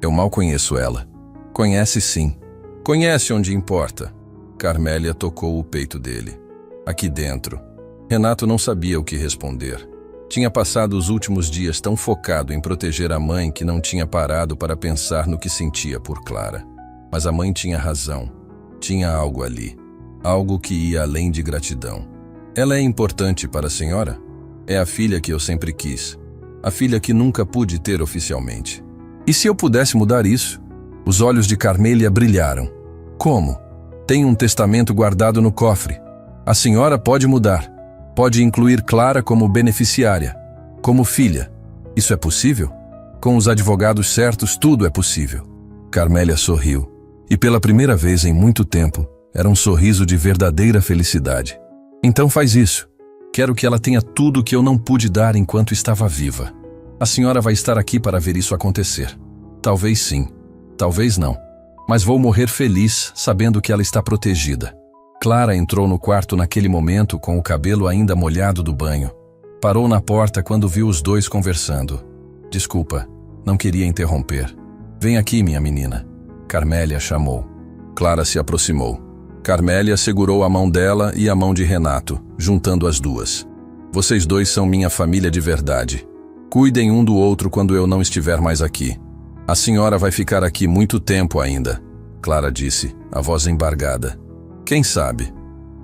eu mal conheço ela. Conhece sim. Conhece onde importa. Carmélia tocou o peito dele. Aqui dentro. Renato não sabia o que responder. Tinha passado os últimos dias tão focado em proteger a mãe que não tinha parado para pensar no que sentia por Clara. Mas a mãe tinha razão. Tinha algo ali. Algo que ia além de gratidão. Ela é importante para a senhora? É a filha que eu sempre quis. A filha que nunca pude ter oficialmente. E se eu pudesse mudar isso? Os olhos de Carmélia brilharam. Como? Tem um testamento guardado no cofre. A senhora pode mudar. Pode incluir Clara como beneficiária, como filha. Isso é possível? Com os advogados certos, tudo é possível. Carmélia sorriu. E pela primeira vez em muito tempo, era um sorriso de verdadeira felicidade. Então faz isso. Quero que ela tenha tudo que eu não pude dar enquanto estava viva. A senhora vai estar aqui para ver isso acontecer. Talvez sim, talvez não. Mas vou morrer feliz sabendo que ela está protegida. Clara entrou no quarto naquele momento com o cabelo ainda molhado do banho. Parou na porta quando viu os dois conversando. Desculpa, não queria interromper. Vem aqui, minha menina. Carmélia chamou. Clara se aproximou. Carmélia segurou a mão dela e a mão de Renato, juntando as duas. Vocês dois são minha família de verdade. Cuidem um do outro quando eu não estiver mais aqui. A senhora vai ficar aqui muito tempo ainda, Clara disse, a voz embargada. Quem sabe?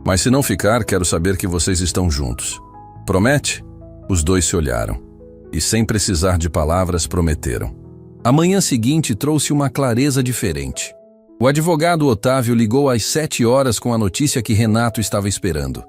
Mas se não ficar, quero saber que vocês estão juntos. Promete? Os dois se olharam. E sem precisar de palavras, prometeram. A manhã seguinte trouxe uma clareza diferente. O advogado Otávio ligou às 7 horas com a notícia que Renato estava esperando.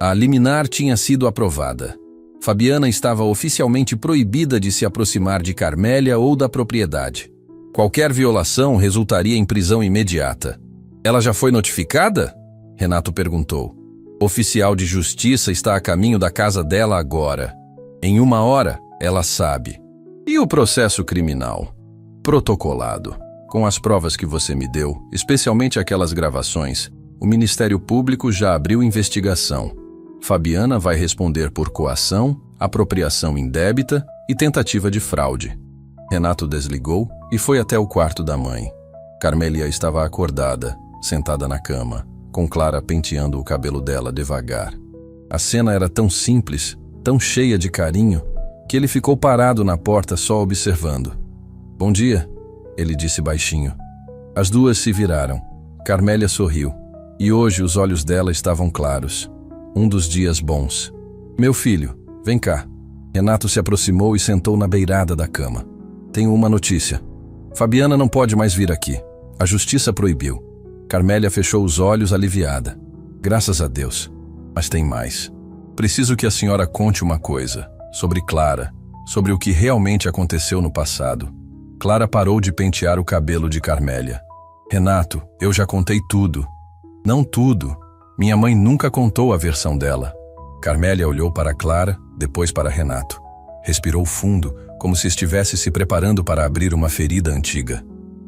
A liminar tinha sido aprovada. Fabiana estava oficialmente proibida de se aproximar de Carmélia ou da propriedade. Qualquer violação resultaria em prisão imediata. Ela já foi notificada? Renato perguntou. Oficial de justiça está a caminho da casa dela agora. Em 1 hora, ela sabe. E o processo criminal? Protocolado. Com as provas que você me deu, especialmente aquelas gravações, o Ministério Público já abriu investigação. Fabiana vai responder por coação, apropriação indébita e tentativa de fraude. Renato desligou e foi até o quarto da mãe. Carmélia estava acordada, sentada na cama, com Clara penteando o cabelo dela devagar. A cena era tão simples, tão cheia de carinho, que ele ficou parado na porta só observando. Bom dia, ele disse baixinho. As duas se viraram. Carmélia sorriu. E hoje os olhos dela estavam claros. Um dos dias bons. Meu filho, vem cá. Renato se aproximou e sentou na beirada da cama. Tenho uma notícia. Fabiana não pode mais vir aqui. A justiça proibiu. Carmélia fechou os olhos aliviada. Graças a Deus. Mas tem mais. Preciso que a senhora conte uma coisa. Sobre Clara. Sobre o que realmente aconteceu no passado. Clara parou de pentear o cabelo de Carmélia. Renato, eu já contei tudo. Não tudo. Minha mãe nunca contou a versão dela. Carmélia olhou para Clara, depois para Renato. Respirou fundo, como se estivesse se preparando para abrir uma ferida antiga.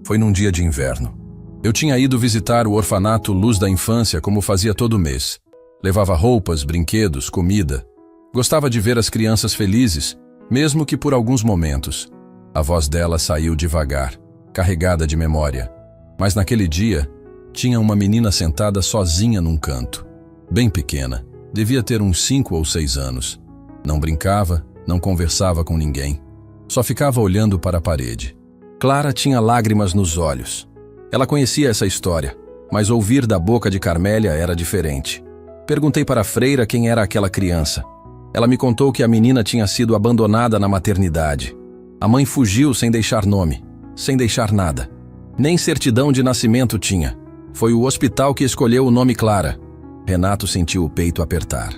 Foi num dia de inverno. Eu tinha ido visitar o orfanato Luz da Infância como fazia todo mês. Levava roupas, brinquedos, comida. Gostava de ver as crianças felizes, mesmo que por alguns momentos. A voz dela saiu devagar, carregada de memória. Mas naquele dia, tinha uma menina sentada sozinha num canto. Bem pequena, devia ter uns 5 ou 6 anos. Não brincava, não conversava com ninguém. Só ficava olhando para a parede. Clara tinha lágrimas nos olhos. Ela conhecia essa história, mas ouvir da boca de Carmélia era diferente. Perguntei para a freira quem era aquela criança. Ela me contou que a menina tinha sido abandonada na maternidade. A mãe fugiu sem deixar nome, sem deixar nada. Nem certidão de nascimento tinha. Foi o hospital que escolheu o nome Clara. Renato sentiu o peito apertar.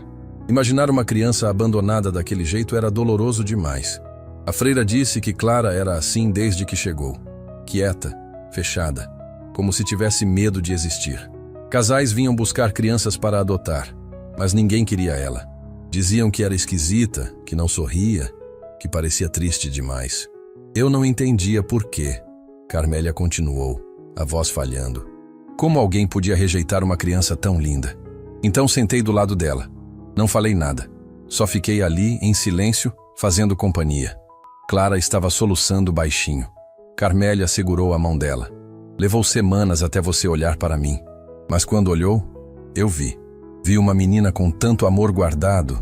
Imaginar uma criança abandonada daquele jeito era doloroso demais. A freira disse que Clara era assim desde que chegou. Quieta, fechada, como se tivesse medo de existir. Casais vinham buscar crianças para adotar, mas ninguém queria ela. Diziam que era esquisita, que não sorria, que parecia triste demais. Eu não entendia por quê. Carmélia continuou, a voz falhando. Como alguém podia rejeitar uma criança tão linda? Então sentei do lado dela. Não falei nada. Só fiquei ali, em silêncio, fazendo companhia. Clara estava soluçando baixinho. Carmélia segurou a mão dela. Levou semanas até você olhar para mim. Mas quando olhou, eu vi. Vi uma menina com tanto amor guardado,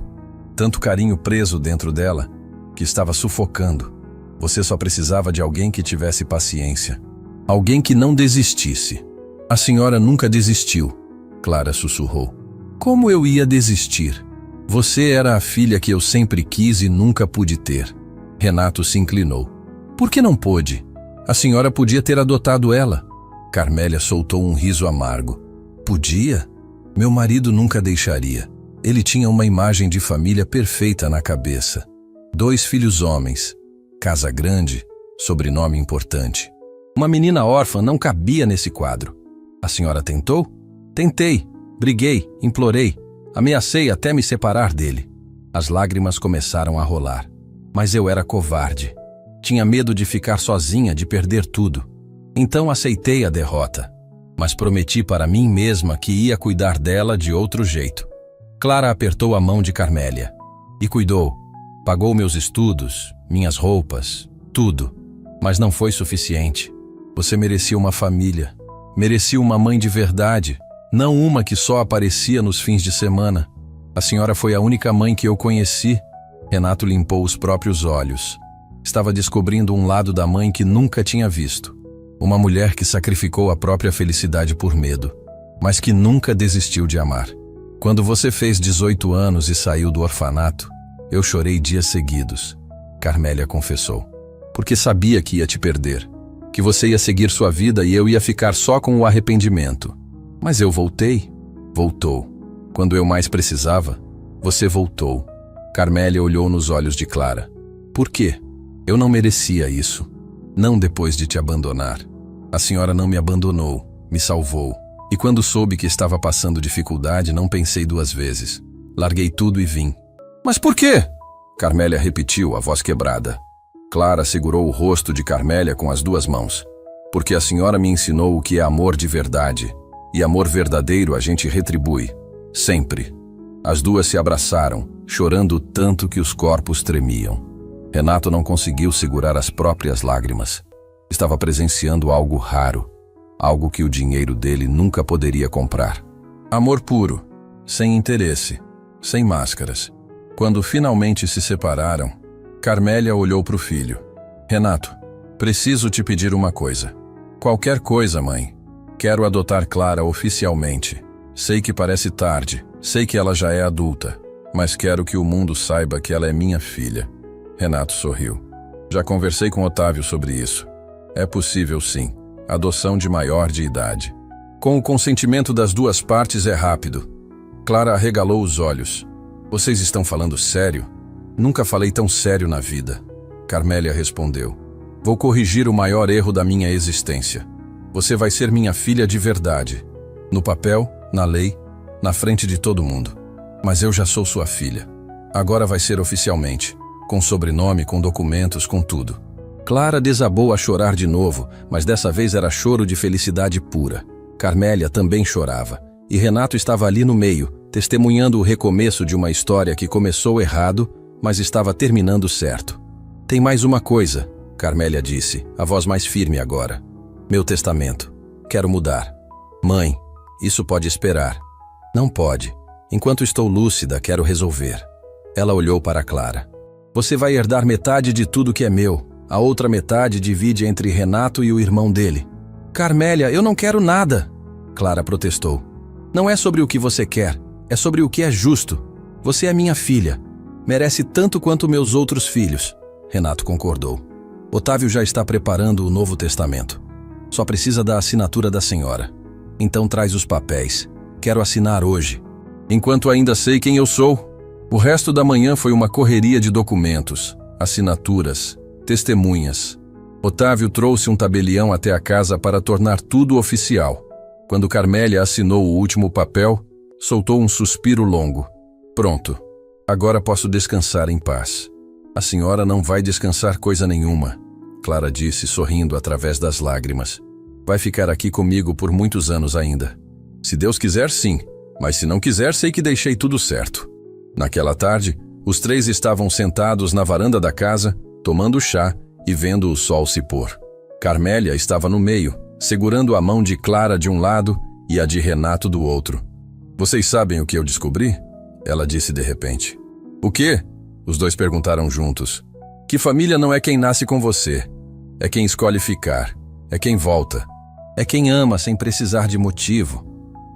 tanto carinho preso dentro dela, que estava sufocando. Você só precisava de alguém que tivesse paciência. Alguém que não desistisse. A senhora nunca desistiu, Clara sussurrou. Como eu ia desistir? Você era a filha que eu sempre quis e nunca pude ter. Renato se inclinou. Por que não pôde? A senhora podia ter adotado ela. Carmélia soltou um riso amargo. Podia? Meu marido nunca deixaria. Ele tinha uma imagem de família perfeita na cabeça. 2 filhos homens, casa grande, sobrenome importante. Uma menina órfã não cabia nesse quadro. A senhora tentou? Tentei, briguei, implorei, ameacei até me separar dele. As lágrimas começaram a rolar. Mas eu era covarde. Tinha medo de ficar sozinha, de perder tudo. Então aceitei a derrota. Mas prometi para mim mesma que ia cuidar dela de outro jeito. Clara apertou a mão de Carmélia. E cuidou. Pagou meus estudos, minhas roupas, tudo. Mas não foi suficiente. Você merecia uma família. Merecia uma mãe de verdade, não uma que só aparecia nos fins de semana. A senhora foi a única mãe que eu conheci. Renato limpou os próprios olhos. Estava descobrindo um lado da mãe que nunca tinha visto. Uma mulher que sacrificou a própria felicidade por medo, mas que nunca desistiu de amar. Quando você fez 18 anos e saiu do orfanato, eu chorei dias seguidos, Carmélia confessou. Porque sabia que ia te perder. Que você ia seguir sua vida e eu ia ficar só com o arrependimento. Mas eu voltei. Voltou. Quando eu mais precisava, você voltou. Carmélia olhou nos olhos de Clara. Por quê? Eu não merecia isso. Não depois de te abandonar. A senhora não me abandonou, me salvou. E quando soube que estava passando dificuldade, não pensei 2 vezes. Larguei tudo e vim. Mas por quê? Carmélia repetiu, a voz quebrada. Clara segurou o rosto de Carmélia com as 2 mãos. Porque a senhora me ensinou o que é amor de verdade. E amor verdadeiro a gente retribui. Sempre. As 2 se abraçaram, chorando tanto que os corpos tremiam. Renato não conseguiu segurar as próprias lágrimas. Estava presenciando algo raro. Algo que o dinheiro dele nunca poderia comprar. Amor puro, sem interesse, sem máscaras. Quando finalmente se separaram, Carmélia olhou para o filho. Renato, preciso te pedir uma coisa. Qualquer coisa, mãe. Quero adotar Clara oficialmente. Sei que parece tarde, sei que ela já é adulta, mas quero que o mundo saiba que ela é minha filha. Renato sorriu. Já conversei com Otávio sobre isso. É possível sim. Adoção de maior de idade. Com o consentimento das 2 partes é rápido. Clara arregalou os olhos. Vocês estão falando sério? Nunca falei tão sério na vida. Carmélia respondeu. Vou corrigir o maior erro da minha existência. Você vai ser minha filha de verdade. No papel, na lei, na frente de todo mundo. Mas eu já sou sua filha. Agora vai ser oficialmente. Com sobrenome, com documentos, com tudo. Clara desabou a chorar de novo, mas dessa vez era choro de felicidade pura. Carmélia também chorava, e Renato estava ali no meio, testemunhando o recomeço de uma história que começou errado, mas estava terminando certo. Tem mais uma coisa, Carmélia disse, a voz mais firme agora. Meu testamento. Quero mudar. Mãe, isso pode esperar. Não pode. Enquanto estou lúcida, quero resolver. Ela olhou para Clara. Você vai herdar metade de tudo que é meu. A outra metade divide entre Renato e o irmão dele. Carmélia, eu não quero nada. Clara protestou. Não é sobre o que você quer, é sobre o que é justo. Você é minha filha. Merece tanto quanto meus outros filhos. Renato concordou. Otávio já está preparando o Novo Testamento. Só precisa da assinatura da senhora. Então traz os papéis. Quero assinar hoje. Enquanto ainda sei quem eu sou. O resto da manhã foi uma correria de documentos. assinaturas, testemunhas. Otávio trouxe um tabelião até a casa para tornar tudo oficial. Quando Carmélia assinou o último papel, soltou um suspiro longo. Pronto. Agora posso descansar em paz. A senhora não vai descansar coisa nenhuma, Clara disse, sorrindo através das lágrimas. Vai ficar aqui comigo por muitos anos ainda. Se Deus quiser, sim, mas se não quiser, sei que deixei tudo certo. Naquela tarde, os três estavam sentados na varanda da casa, tomando chá e vendo o sol se pôr. Carmélia estava no meio, segurando a mão de Clara de um lado e a de Renato do outro. Vocês sabem o que eu descobri? Ela disse de repente. O quê? Os dois perguntaram juntos. Que família não é quem nasce com você. É quem escolhe ficar. É quem volta. É quem ama sem precisar de motivo.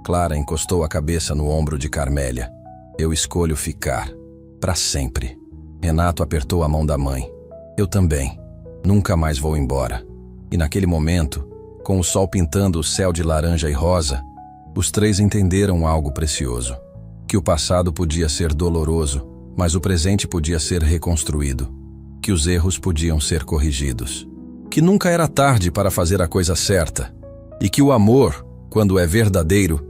Clara encostou a cabeça no ombro de Carmélia. Eu escolho ficar. Para sempre. Renato apertou a mão da mãe. Eu também. Nunca mais vou embora. E naquele momento, com o sol pintando o céu de laranja e rosa, os três entenderam algo precioso. Que o passado podia ser doloroso, mas o presente podia ser reconstruído. Que os erros podiam ser corrigidos. Que nunca era tarde para fazer a coisa certa. E que o amor, quando é verdadeiro,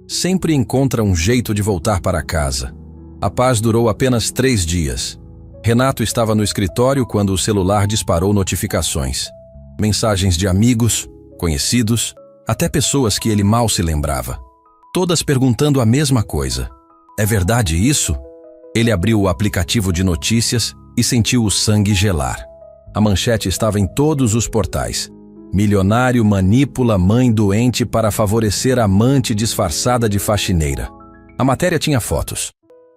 sempre encontra um jeito de voltar para casa. A paz durou apenas 3 dias. Renato estava no escritório quando o celular disparou notificações. Mensagens de amigos, conhecidos, até pessoas que ele mal se lembrava. Todas perguntando a mesma coisa. É verdade isso? Ele abriu o aplicativo de notícias e sentiu o sangue gelar. A manchete estava em todos os portais. Milionário manipula mãe doente para favorecer amante disfarçada de faxineira. A matéria tinha fotos.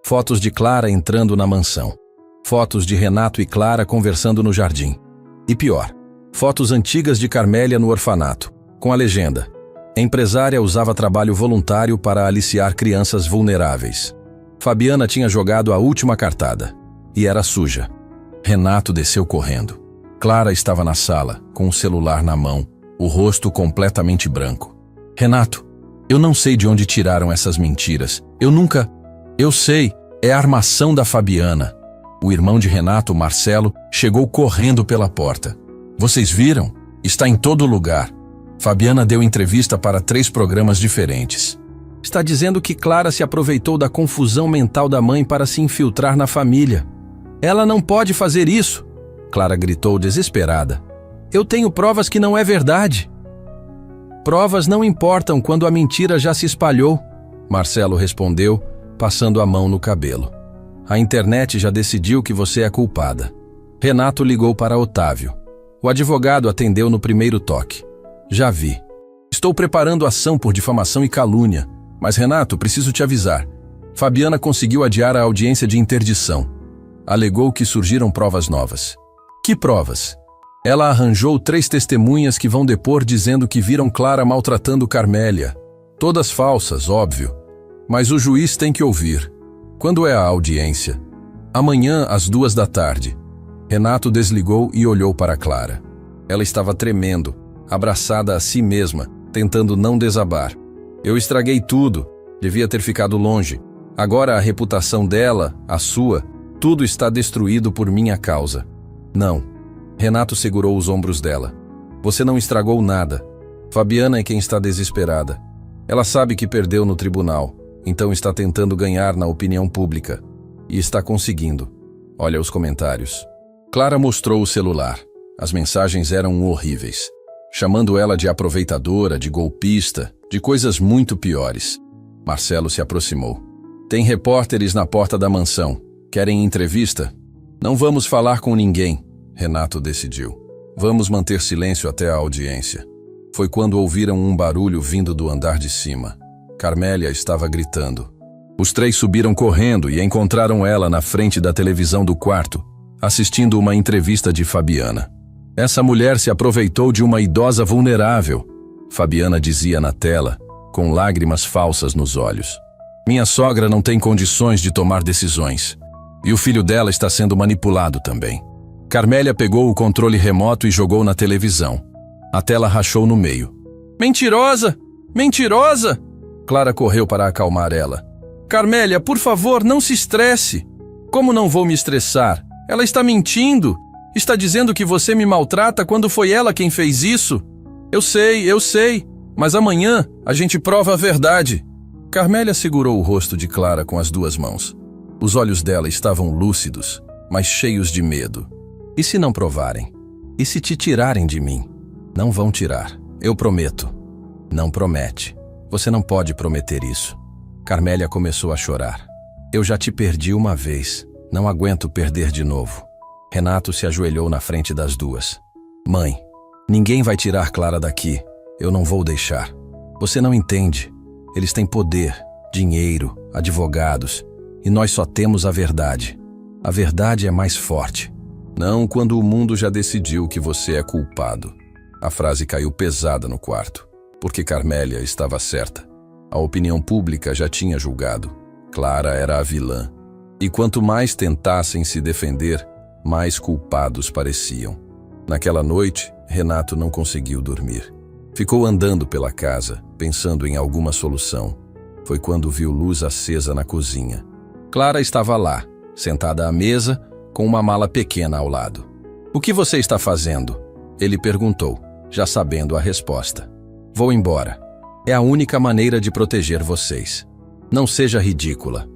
Fotos de Clara entrando na mansão. Fotos de Renato e Clara conversando no jardim. E pior, fotos antigas de Carmélia no orfanato, com a legenda: empresária usava trabalho voluntário para aliciar crianças vulneráveis. Fabiana tinha jogado a última cartada. E era suja. Renato desceu correndo. Clara estava na sala, com o celular na mão, o rosto completamente branco. Renato, eu não sei de onde tiraram essas mentiras. Eu sei, é a armação da Fabiana. O irmão de Renato, Marcelo, chegou correndo pela porta. Vocês viram? Está em todo lugar. Fabiana deu entrevista para 3 programas diferentes. Está dizendo que Clara se aproveitou da confusão mental da mãe para se infiltrar na família. Ela não pode fazer isso, Clara gritou desesperada. Eu tenho provas que não é verdade. Provas não importam quando a mentira já se espalhou, Marcelo respondeu, passando a mão no cabelo. A internet já decidiu que você é culpada. Renato ligou para Otávio. O advogado atendeu no primeiro toque. Já vi. Estou preparando ação por difamação e calúnia. Mas, Renato, preciso te avisar. Fabiana conseguiu adiar a audiência de interdição. Alegou que surgiram provas novas. Que provas? Ela arranjou 3 testemunhas que vão depor dizendo que viram Clara maltratando Carmélia. Todas falsas, óbvio. Mas o juiz tem que ouvir. Quando é a audiência? Amanhã, às 2 da tarde. Renato desligou e olhou para Clara. Ela estava tremendo, abraçada a si mesma, tentando não desabar. Eu estraguei tudo, devia ter ficado longe. Agora a reputação dela, a sua, tudo está destruído por minha causa. Não. Renato segurou os ombros dela. Você não estragou nada. Fabiana é quem está desesperada. Ela sabe que perdeu no tribunal, então está tentando ganhar na opinião pública. E está conseguindo. Olha os comentários. Clara mostrou o celular. As mensagens eram horríveis. Chamando ela de aproveitadora, de golpista, de coisas muito piores. Marcelo se aproximou. Tem repórteres na porta da mansão. Querem entrevista? Não vamos falar com ninguém, Renato decidiu. Vamos manter silêncio até a audiência. Foi quando ouviram um barulho vindo do andar de cima. Carmélia estava gritando. Os 3 subiram correndo e encontraram ela na frente da televisão do quarto, assistindo uma entrevista de Fabiana. Essa mulher se aproveitou de uma idosa vulnerável, Fabiana dizia na tela, com lágrimas falsas nos olhos. Minha sogra não tem condições de tomar decisões. E o filho dela está sendo manipulado também. Carmélia pegou o controle remoto e jogou na televisão. A tela rachou no meio. Mentirosa! Mentirosa! Clara correu para acalmar ela. Carmélia, por favor, não se estresse. Como não vou me estressar? Ela está mentindo. Está dizendo que você me maltrata quando foi ela quem fez isso. Eu sei, mas amanhã a gente prova a verdade. Carmélia segurou o rosto de Clara com as duas mãos. Os olhos dela estavam lúcidos, mas cheios de medo. E se não provarem? E se te tirarem de mim? Não vão tirar, eu prometo. Não promete. Você não pode prometer isso. Carmélia começou a chorar. Eu já te perdi uma vez. Não aguento perder de novo. Renato se ajoelhou na frente das duas. Mãe, ninguém vai tirar Clara daqui. Eu não vou deixar. Você não entende. Eles têm poder, dinheiro, advogados. E nós só temos a verdade. A verdade é mais forte. Não quando o mundo já decidiu que você é culpado. A frase caiu pesada no quarto, porque Carmélia estava certa. A opinião pública já tinha julgado. Clara era a vilã. E quanto mais tentassem se defender, mais culpados pareciam. Naquela noite, Renato não conseguiu dormir. Ficou andando pela casa, pensando em alguma solução. Foi quando viu luz acesa na cozinha. Clara estava lá, sentada à mesa, com uma mala pequena ao lado. "O que você está fazendo?" Ele perguntou, já sabendo a resposta. "Vou embora. É a única maneira de proteger vocês. Não seja ridícula."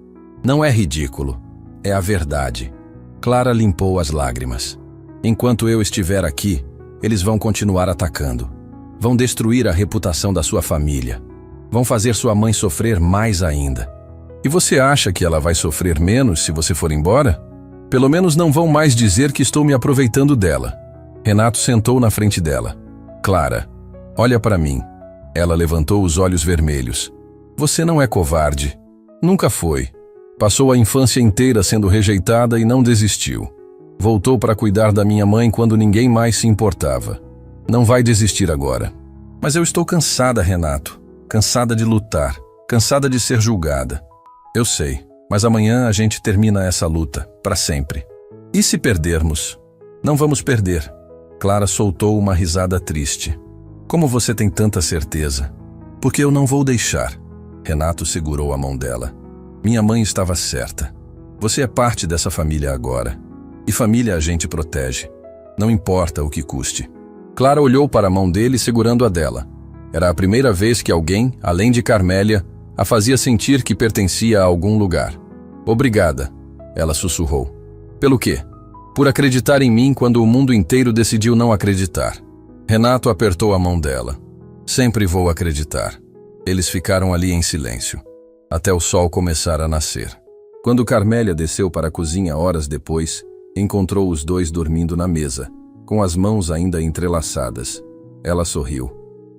"Não é ridículo. É a verdade." Clara limpou as lágrimas. "Enquanto eu estiver aqui, eles vão continuar atacando. Vão destruir a reputação da sua família. Vão fazer sua mãe sofrer mais ainda. E você acha que ela vai sofrer menos se você for embora? Pelo menos não vão mais dizer que estou me aproveitando dela." Renato sentou na frente dela. "Clara, olha para mim." Ela levantou os olhos vermelhos. "Você não é covarde. Nunca foi. Passou a infância inteira sendo rejeitada e não desistiu. Voltou para cuidar da minha mãe quando ninguém mais se importava. Não vai desistir agora." "Mas eu estou cansada, Renato. Cansada de lutar. Cansada de ser julgada." "Eu sei, mas amanhã a gente termina essa luta, para sempre." "E se perdermos?" "Não vamos perder." Clara soltou uma risada triste. "Como você tem tanta certeza?" "Porque eu não vou deixar." Renato segurou a mão dela. "Minha mãe estava certa. Você é parte dessa família agora. E família a gente protege. Não importa o que custe." Clara olhou para a mão dele segurando a dela. Era a primeira vez que alguém, além de Carmélia, a fazia sentir que pertencia a algum lugar. "Obrigada," ela sussurrou. "Pelo quê?" "Por acreditar em mim quando o mundo inteiro decidiu não acreditar." Renato apertou a mão dela. "Sempre vou acreditar." Eles ficaram ali em silêncio, até o sol começar a nascer. Quando Carmélia desceu para a cozinha horas depois, encontrou os dois dormindo na mesa, com as mãos ainda entrelaçadas. Ela sorriu,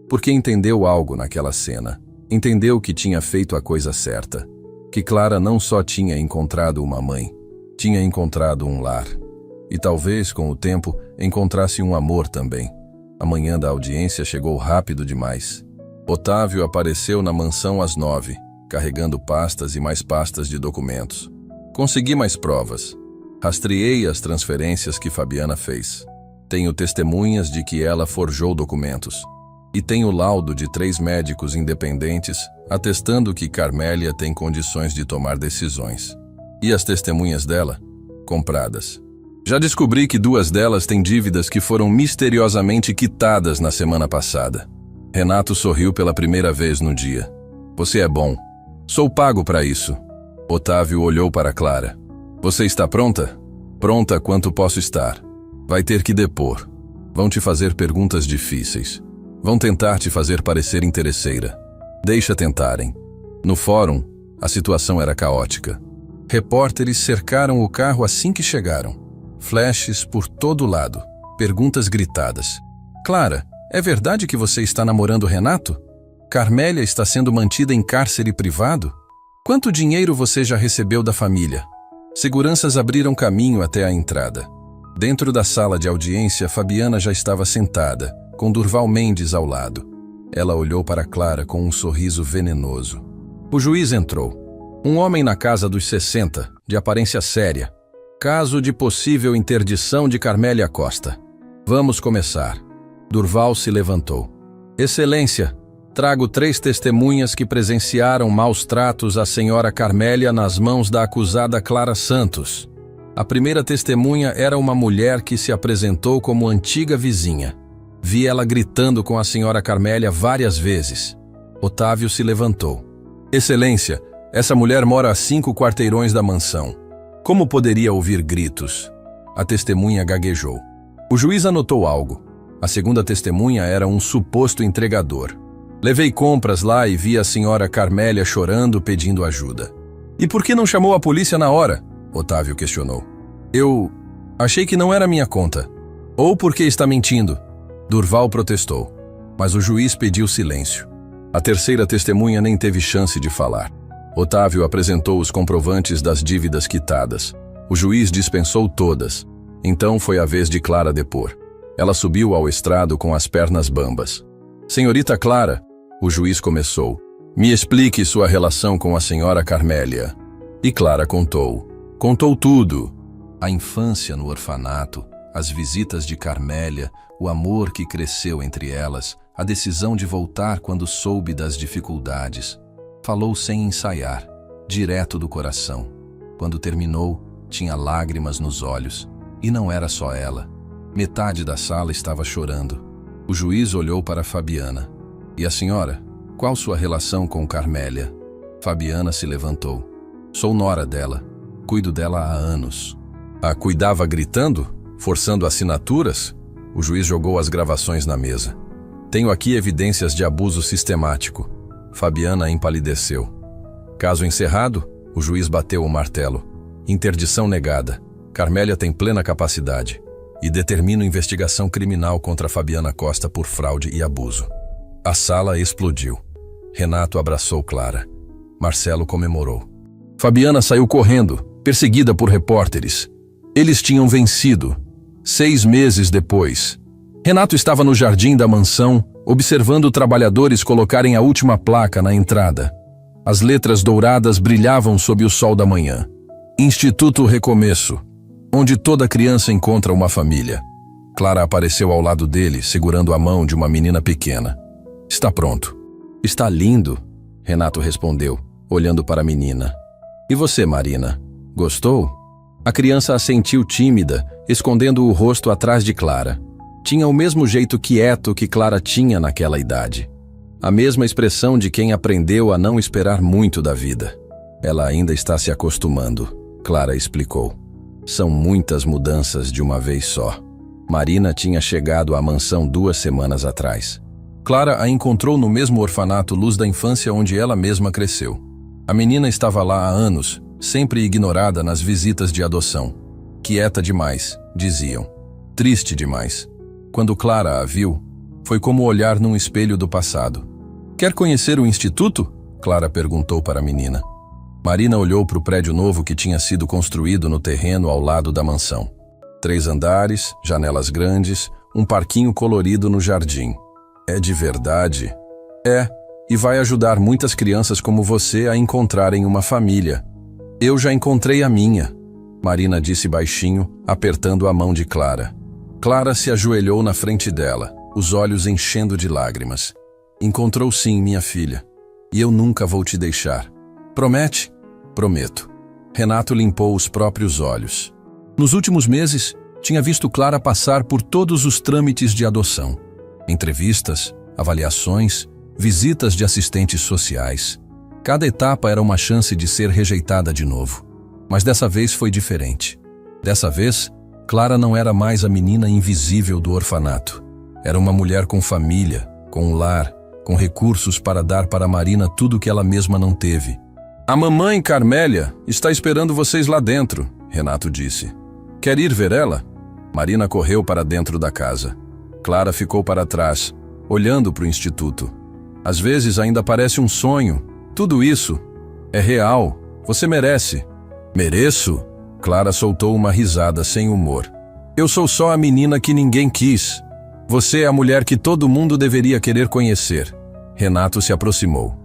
porque entendeu algo naquela cena. Entendeu que tinha feito a coisa certa, que Clara não só tinha encontrado uma mãe, tinha encontrado um lar. E talvez, com o tempo, encontrasse um amor também. A manhã da audiência chegou rápido demais. Otávio apareceu na mansão às 9, carregando pastas e mais pastas de documentos. "Consegui mais provas. Rastreei as transferências que Fabiana fez. Tenho testemunhas de que ela forjou documentos. E tenho laudo de 3 médicos independentes atestando que Carmélia tem condições de tomar decisões. E as testemunhas dela? Compradas. Já descobri que 2 delas têm dívidas que foram misteriosamente quitadas na semana passada." Renato sorriu pela primeira vez no dia. "Você é bom. Sou pago para isso." Otávio olhou para Clara. "Você está pronta?" "Pronta quanto posso estar. Vai ter que depor. Vão te fazer perguntas difíceis. Vão tentar te fazer parecer interesseira. Deixa tentarem." No fórum, a situação era caótica. Repórteres cercaram o carro assim que chegaram. Flashes por todo lado. Perguntas gritadas. "Clara, é verdade que você está namorando Renato? Carmélia está sendo mantida em cárcere privado? Quanto dinheiro você já recebeu da família?" Seguranças abriram caminho até a entrada. Dentro da sala de audiência, Fabiana já estava sentada, com Durval Mendes ao lado. Ela olhou para Clara com um sorriso venenoso. O juiz entrou. Um homem na casa dos 60, de aparência séria. Caso de possível interdição de Carmélia Costa. "Vamos começar." Durval se levantou. "Excelência, trago 3 testemunhas que presenciaram maus tratos à senhora Carmélia nas mãos da acusada Clara Santos." A primeira testemunha era uma mulher que se apresentou como antiga vizinha. Vi ela gritando com a senhora Carmélia várias vezes. Otávio se levantou. Excelência, essa mulher mora a 5 quarteirões da mansão. Como poderia ouvir gritos? A testemunha gaguejou. O juiz anotou algo. A segunda testemunha era um suposto entregador. Levei compras lá e vi a senhora Carmélia chorando pedindo ajuda. E por que não chamou a polícia na hora? Otávio questionou. Eu achei que não era minha conta. Ou porque está mentindo? Durval protestou, mas o juiz pediu silêncio. A terceira testemunha nem teve chance de falar. Otávio apresentou os comprovantes das dívidas quitadas. O juiz dispensou todas. Então foi a vez de Clara depor. Ela subiu ao estrado com as pernas bambas. Senhorita Clara, o juiz começou. Me explique sua relação com a senhora Carmélia. E Clara contou. Contou tudo. A infância no orfanato, as visitas de Carmélia, o amor que cresceu entre elas, a decisão de voltar quando soube das dificuldades. Falou sem ensaiar, direto do coração. Quando terminou, tinha lágrimas nos olhos. E não era só ela. Metade da sala estava chorando. O juiz olhou para Fabiana. E a senhora? Qual sua relação com Carmélia? Fabiana se levantou. Sou nora dela. Cuido dela há anos. A cuidava gritando? Forçando assinaturas? O juiz jogou as gravações na mesa. Tenho aqui evidências de abuso sistemático. Fabiana empalideceu. Caso encerrado, o juiz bateu o martelo. Interdição negada. Carmélia tem plena capacidade. E determino investigação criminal contra Fabiana Costa por fraude e abuso. A sala explodiu. Renato abraçou Clara. Marcelo comemorou. Fabiana saiu correndo, perseguida por repórteres. Eles tinham vencido. 6 meses depois. Renato estava no jardim da mansão, observando trabalhadores colocarem a última placa na entrada. As letras douradas brilhavam sob o sol da manhã. Instituto Recomeço, onde toda criança encontra uma família. Clara apareceu ao lado dele, segurando a mão de uma menina pequena. Está pronto. Está lindo, Renato respondeu, olhando para a menina. E você, Marina? Gostou? A criança assentiu tímida, escondendo o rosto atrás de Clara. Tinha o mesmo jeito quieto que Clara tinha naquela idade. A mesma expressão de quem aprendeu a não esperar muito da vida. Ela ainda está se acostumando, Clara explicou. São muitas mudanças de uma vez só. Marina tinha chegado à mansão 2 semanas atrás. Clara a encontrou no mesmo orfanato Luz da Infância onde ela mesma cresceu. A menina estava lá há anos, sempre ignorada nas visitas de adoção. Quieta demais, diziam. Triste demais. Quando Clara a viu, foi como olhar num espelho do passado. Quer conhecer o instituto? Clara perguntou para a menina. Marina olhou para o prédio novo que tinha sido construído no terreno ao lado da mansão. 3 andares, janelas grandes, um parquinho colorido no jardim. É de verdade? É, e vai ajudar muitas crianças como você a encontrarem uma família. Eu já encontrei a minha, Marina disse baixinho, apertando a mão de Clara. Clara se ajoelhou na frente dela, os olhos enchendo de lágrimas. Encontrou sim, minha filha. E eu nunca vou te deixar. Promete? Prometo. Renato limpou os próprios olhos. Nos últimos meses, tinha visto Clara passar por todos os trâmites de adoção. Entrevistas, avaliações, visitas de assistentes sociais. Cada etapa era uma chance de ser rejeitada de novo. Mas dessa vez foi diferente. Dessa vez, Clara não era mais a menina invisível do orfanato. Era uma mulher com família, com um lar, com recursos para dar para Marina tudo que ela mesma não teve. A mamãe Carmélia está esperando vocês lá dentro, Renato disse. Quer ir ver ela? Marina correu para dentro da casa. Clara ficou para trás, olhando para o instituto. Às vezes ainda parece um sonho. Tudo isso é real. Você merece. Mereço? Clara soltou uma risada sem humor. Eu sou só a menina que ninguém quis. Você é a mulher que todo mundo deveria querer conhecer. Renato se aproximou.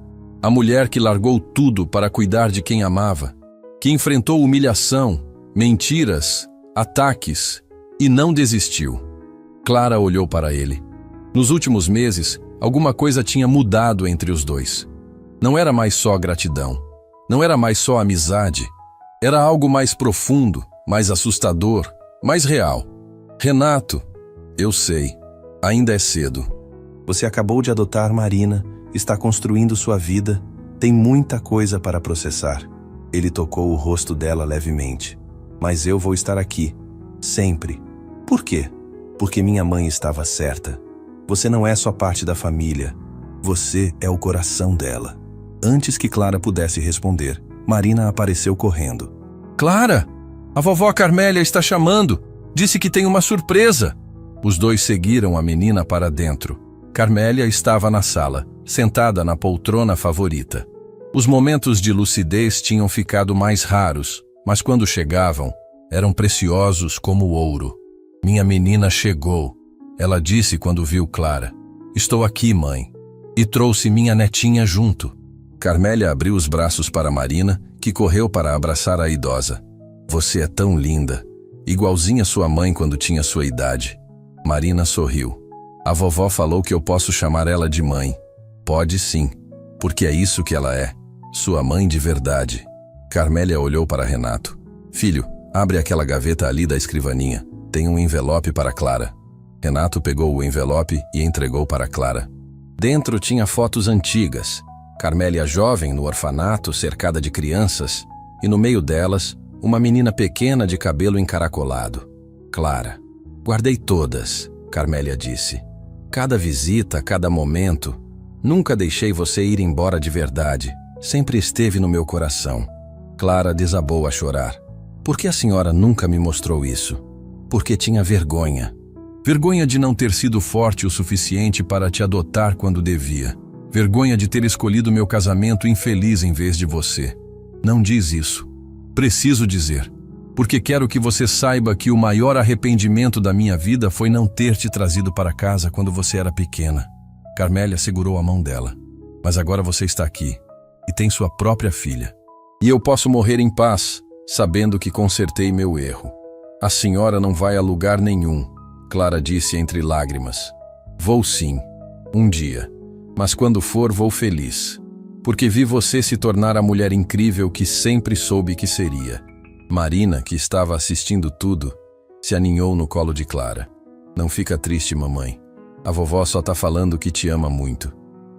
A mulher que largou tudo para cuidar de quem amava, que enfrentou humilhação, mentiras, ataques e não desistiu. Clara olhou para ele. Nos últimos meses, alguma coisa tinha mudado entre os dois. Não era mais só gratidão. Não era mais só amizade. Era algo mais profundo, mais assustador, mais real. Renato, eu sei, ainda é cedo.
Você acabou de adotar Marina, está construindo sua vida, tem muita coisa para processar. Ele tocou o rosto dela levemente. Mas eu vou estar aqui, sempre. Por quê? Porque minha mãe estava certa. Você não é só parte da família, você é o coração dela. Antes que Clara pudesse responder, Marina apareceu correndo.
Clara, a vovó Carmélia está chamando. Disse que tem uma surpresa. Os dois seguiram a menina para dentro. Carmélia estava na sala, sentada na poltrona favorita. Os momentos de lucidez tinham ficado mais raros, mas quando chegavam, eram preciosos como ouro. Minha menina chegou. Ela disse quando viu Clara. Estou aqui, mãe. E trouxe minha netinha junto. Carmélia abriu os braços para Marina, que correu para abraçar a idosa. Você é tão linda, igualzinha sua mãe quando tinha sua idade. Marina sorriu. A vovó falou que eu posso chamar ela de mãe. Pode sim, porque é isso que ela é, sua mãe de verdade. Carmélia olhou para Renato. Filho, abre aquela gaveta ali da escrivaninha. Tem um envelope para Clara. Renato pegou o envelope e entregou para Clara. Dentro tinha fotos antigas. Carmélia jovem no orfanato, cercada de crianças, e no meio delas, uma menina pequena de cabelo encaracolado. Clara. Guardei todas, Carmélia disse. Cada visita, cada momento. Nunca deixei você ir embora de verdade. Sempre esteve no meu coração. Clara desabou a chorar. Por que a senhora nunca me mostrou isso? Porque tinha vergonha. Vergonha de não ter sido forte o suficiente para te adotar quando devia. Vergonha de ter escolhido meu casamento infeliz em vez de você. Não diz isso. Preciso dizer. Porque quero que você saiba que o maior arrependimento da minha vida foi não ter te trazido para casa quando você era pequena. Carmélia segurou a mão dela. Mas agora você está aqui e tem sua própria filha. E eu posso morrer em paz, sabendo que consertei meu erro. A senhora não vai a lugar nenhum, Clara disse entre lágrimas. Vou sim, um dia. Mas quando for, vou feliz. Porque vi você se tornar a mulher incrível que sempre soube que seria. Marina, que estava assistindo tudo, se aninhou no colo de Clara. Não fica triste, mamãe. A vovó só tá falando que te ama muito.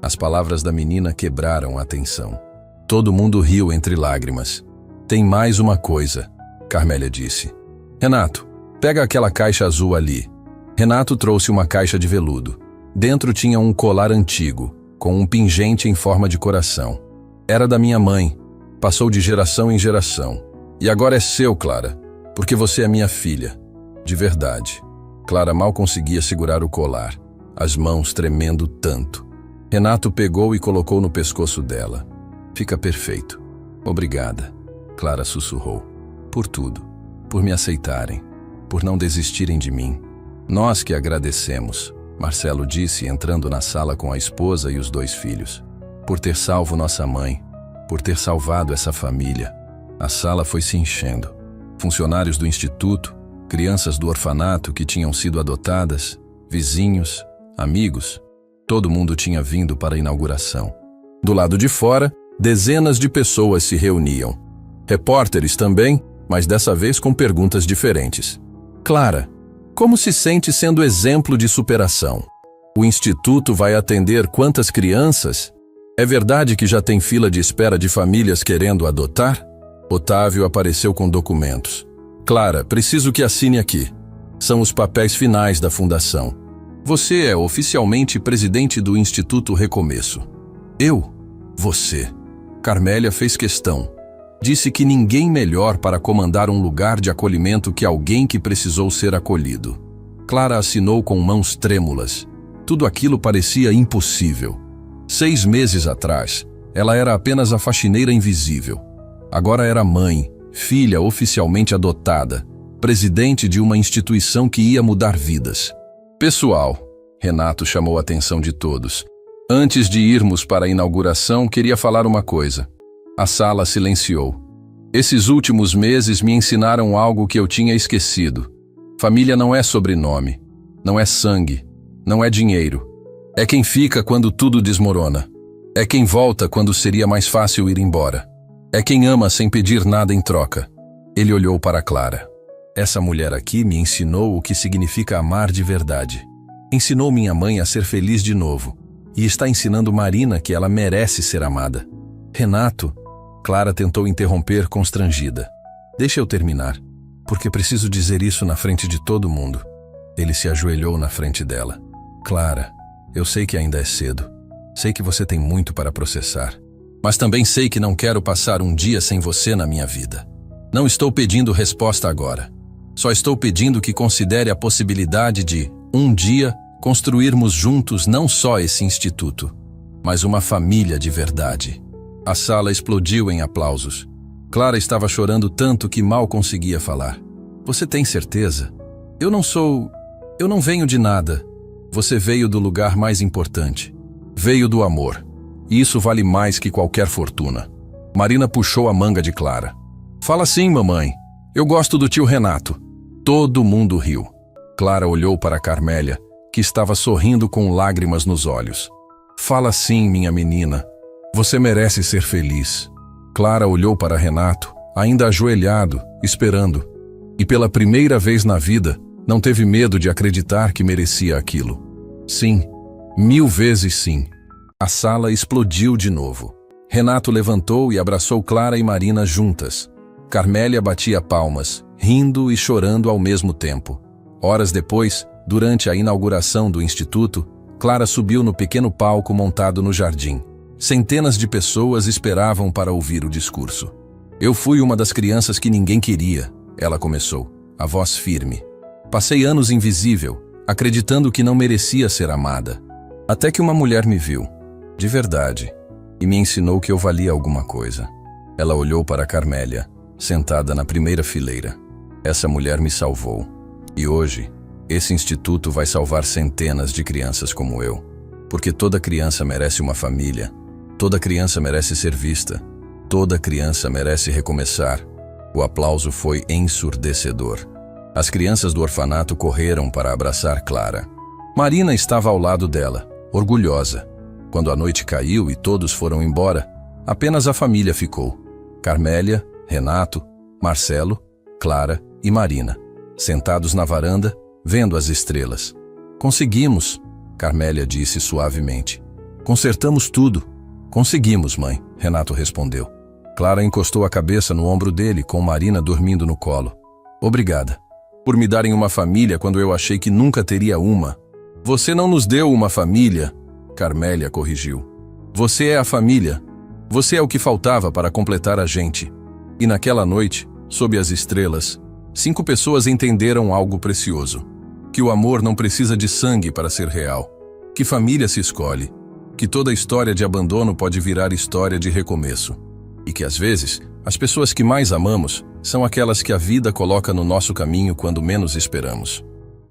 As palavras da menina quebraram a tensão. Todo mundo riu entre lágrimas. Tem mais uma coisa, Carmélia disse. Renato, pega aquela caixa azul ali. Renato trouxe uma caixa de veludo. Dentro tinha um colar antigo, com um pingente em forma de coração. Era da minha mãe, passou de geração em geração. E agora é seu, Clara, porque você é minha filha. De verdade. Clara mal conseguia segurar o colar, as mãos tremendo tanto. Renato pegou e colocou no pescoço dela. Fica perfeito. Obrigada, Clara sussurrou. Por tudo. Por me aceitarem. Por não desistirem de mim. Nós que agradecemos. Marcelo disse, entrando na sala com a esposa e os 2 filhos. Por ter salvo nossa mãe, por ter salvado essa família. A sala foi se enchendo. Funcionários do instituto, crianças do orfanato que tinham sido adotadas, vizinhos, amigos. Todo mundo tinha vindo para a inauguração. Do lado de fora, dezenas de pessoas se reuniam. Repórteres também, mas dessa vez com perguntas diferentes. Clara, como se sente sendo exemplo de superação? O instituto vai atender quantas crianças? É verdade que já tem fila de espera de famílias querendo adotar? Otávio apareceu com documentos. Clara, preciso que assine aqui. São os papéis finais da fundação. Você é oficialmente presidente do Instituto Recomeço. Eu? Você. Carmélia fez questão. Disse que ninguém melhor para comandar um lugar de acolhimento que alguém que precisou ser acolhido. Clara assinou com mãos trêmulas. Tudo aquilo parecia impossível. 6 meses atrás, ela era apenas a faxineira invisível. Agora era mãe, filha oficialmente adotada, presidente de uma instituição que ia mudar vidas. Pessoal, Renato chamou a atenção de todos. Antes de irmos para a inauguração, queria falar uma coisa. A sala silenciou. Esses últimos meses me ensinaram algo que eu tinha esquecido. Família não é sobrenome, não é sangue, não é dinheiro. É quem fica quando tudo desmorona. É quem volta quando seria mais fácil ir embora. É quem ama sem pedir nada em troca. Ele olhou para Clara. Essa mulher aqui me ensinou o que significa amar de verdade. Ensinou minha mãe a ser feliz de novo. E está ensinando Marina que ela merece ser amada. Renato, Clara tentou interromper constrangida. Deixa eu terminar, porque preciso dizer isso na frente de todo mundo. Ele se ajoelhou na frente dela. Clara, eu sei que ainda é cedo. Sei que você tem muito para processar. Mas também sei que não quero passar um dia sem você na minha vida. Não estou pedindo resposta agora. Só estou pedindo que considere a possibilidade de, um dia, construirmos juntos não só esse instituto, mas uma família de verdade. A sala explodiu em aplausos. Clara estava chorando tanto que mal conseguia falar. Você tem certeza? Eu não venho de nada. Você veio do lugar mais importante. Veio do amor. E isso vale mais que qualquer fortuna. Marina puxou a manga de Clara. Fala sim, mamãe. Eu gosto do tio Renato. Todo mundo riu. Clara olhou para Carmélia, que estava sorrindo com lágrimas nos olhos. Fala sim, minha menina. Você merece ser feliz. Clara olhou para Renato, ainda ajoelhado, esperando. E pela primeira vez na vida, não teve medo de acreditar que merecia aquilo. Sim, 1000 vezes sim. A sala explodiu de novo. Renato levantou e abraçou Clara e Marina juntas. Carmélia batia palmas, rindo e chorando ao mesmo tempo. Horas depois, durante a inauguração do instituto, Clara subiu no pequeno palco montado no jardim. Centenas de pessoas esperavam para ouvir o discurso. Eu fui uma das crianças que ninguém queria, ela começou, a voz firme. Passei anos invisível, acreditando que não merecia ser amada. Até que uma mulher me viu, de verdade, e me ensinou que eu valia alguma coisa. Ela olhou para Carmélia, sentada na primeira fileira. Essa mulher me salvou. E hoje, esse instituto vai salvar centenas de crianças como eu. Porque toda criança merece uma família. Toda criança merece ser vista. Toda criança merece recomeçar. O aplauso foi ensurdecedor. As crianças do orfanato correram para abraçar Clara. Marina estava ao lado dela, orgulhosa. Quando a noite caiu e todos foram embora, apenas a família ficou. Carmélia, Renato, Marcelo, Clara e Marina, sentados na varanda, vendo as estrelas. Conseguimos, Carmélia disse suavemente. Consertamos tudo. Conseguimos, mãe, Renato respondeu. Clara encostou a cabeça no ombro dele com Marina dormindo no colo. Obrigada. Por me darem uma família quando eu achei que nunca teria uma. Você não nos deu uma família, Carmélia corrigiu. Você é a família. Você é o que faltava para completar a gente. E naquela noite, sob as estrelas, 5 pessoas entenderam algo precioso. Que o amor não precisa de sangue para ser real. Que família se escolhe. Que toda história de abandono pode virar história de recomeço. E que às vezes, as pessoas que mais amamos são aquelas que a vida coloca no nosso caminho quando menos esperamos.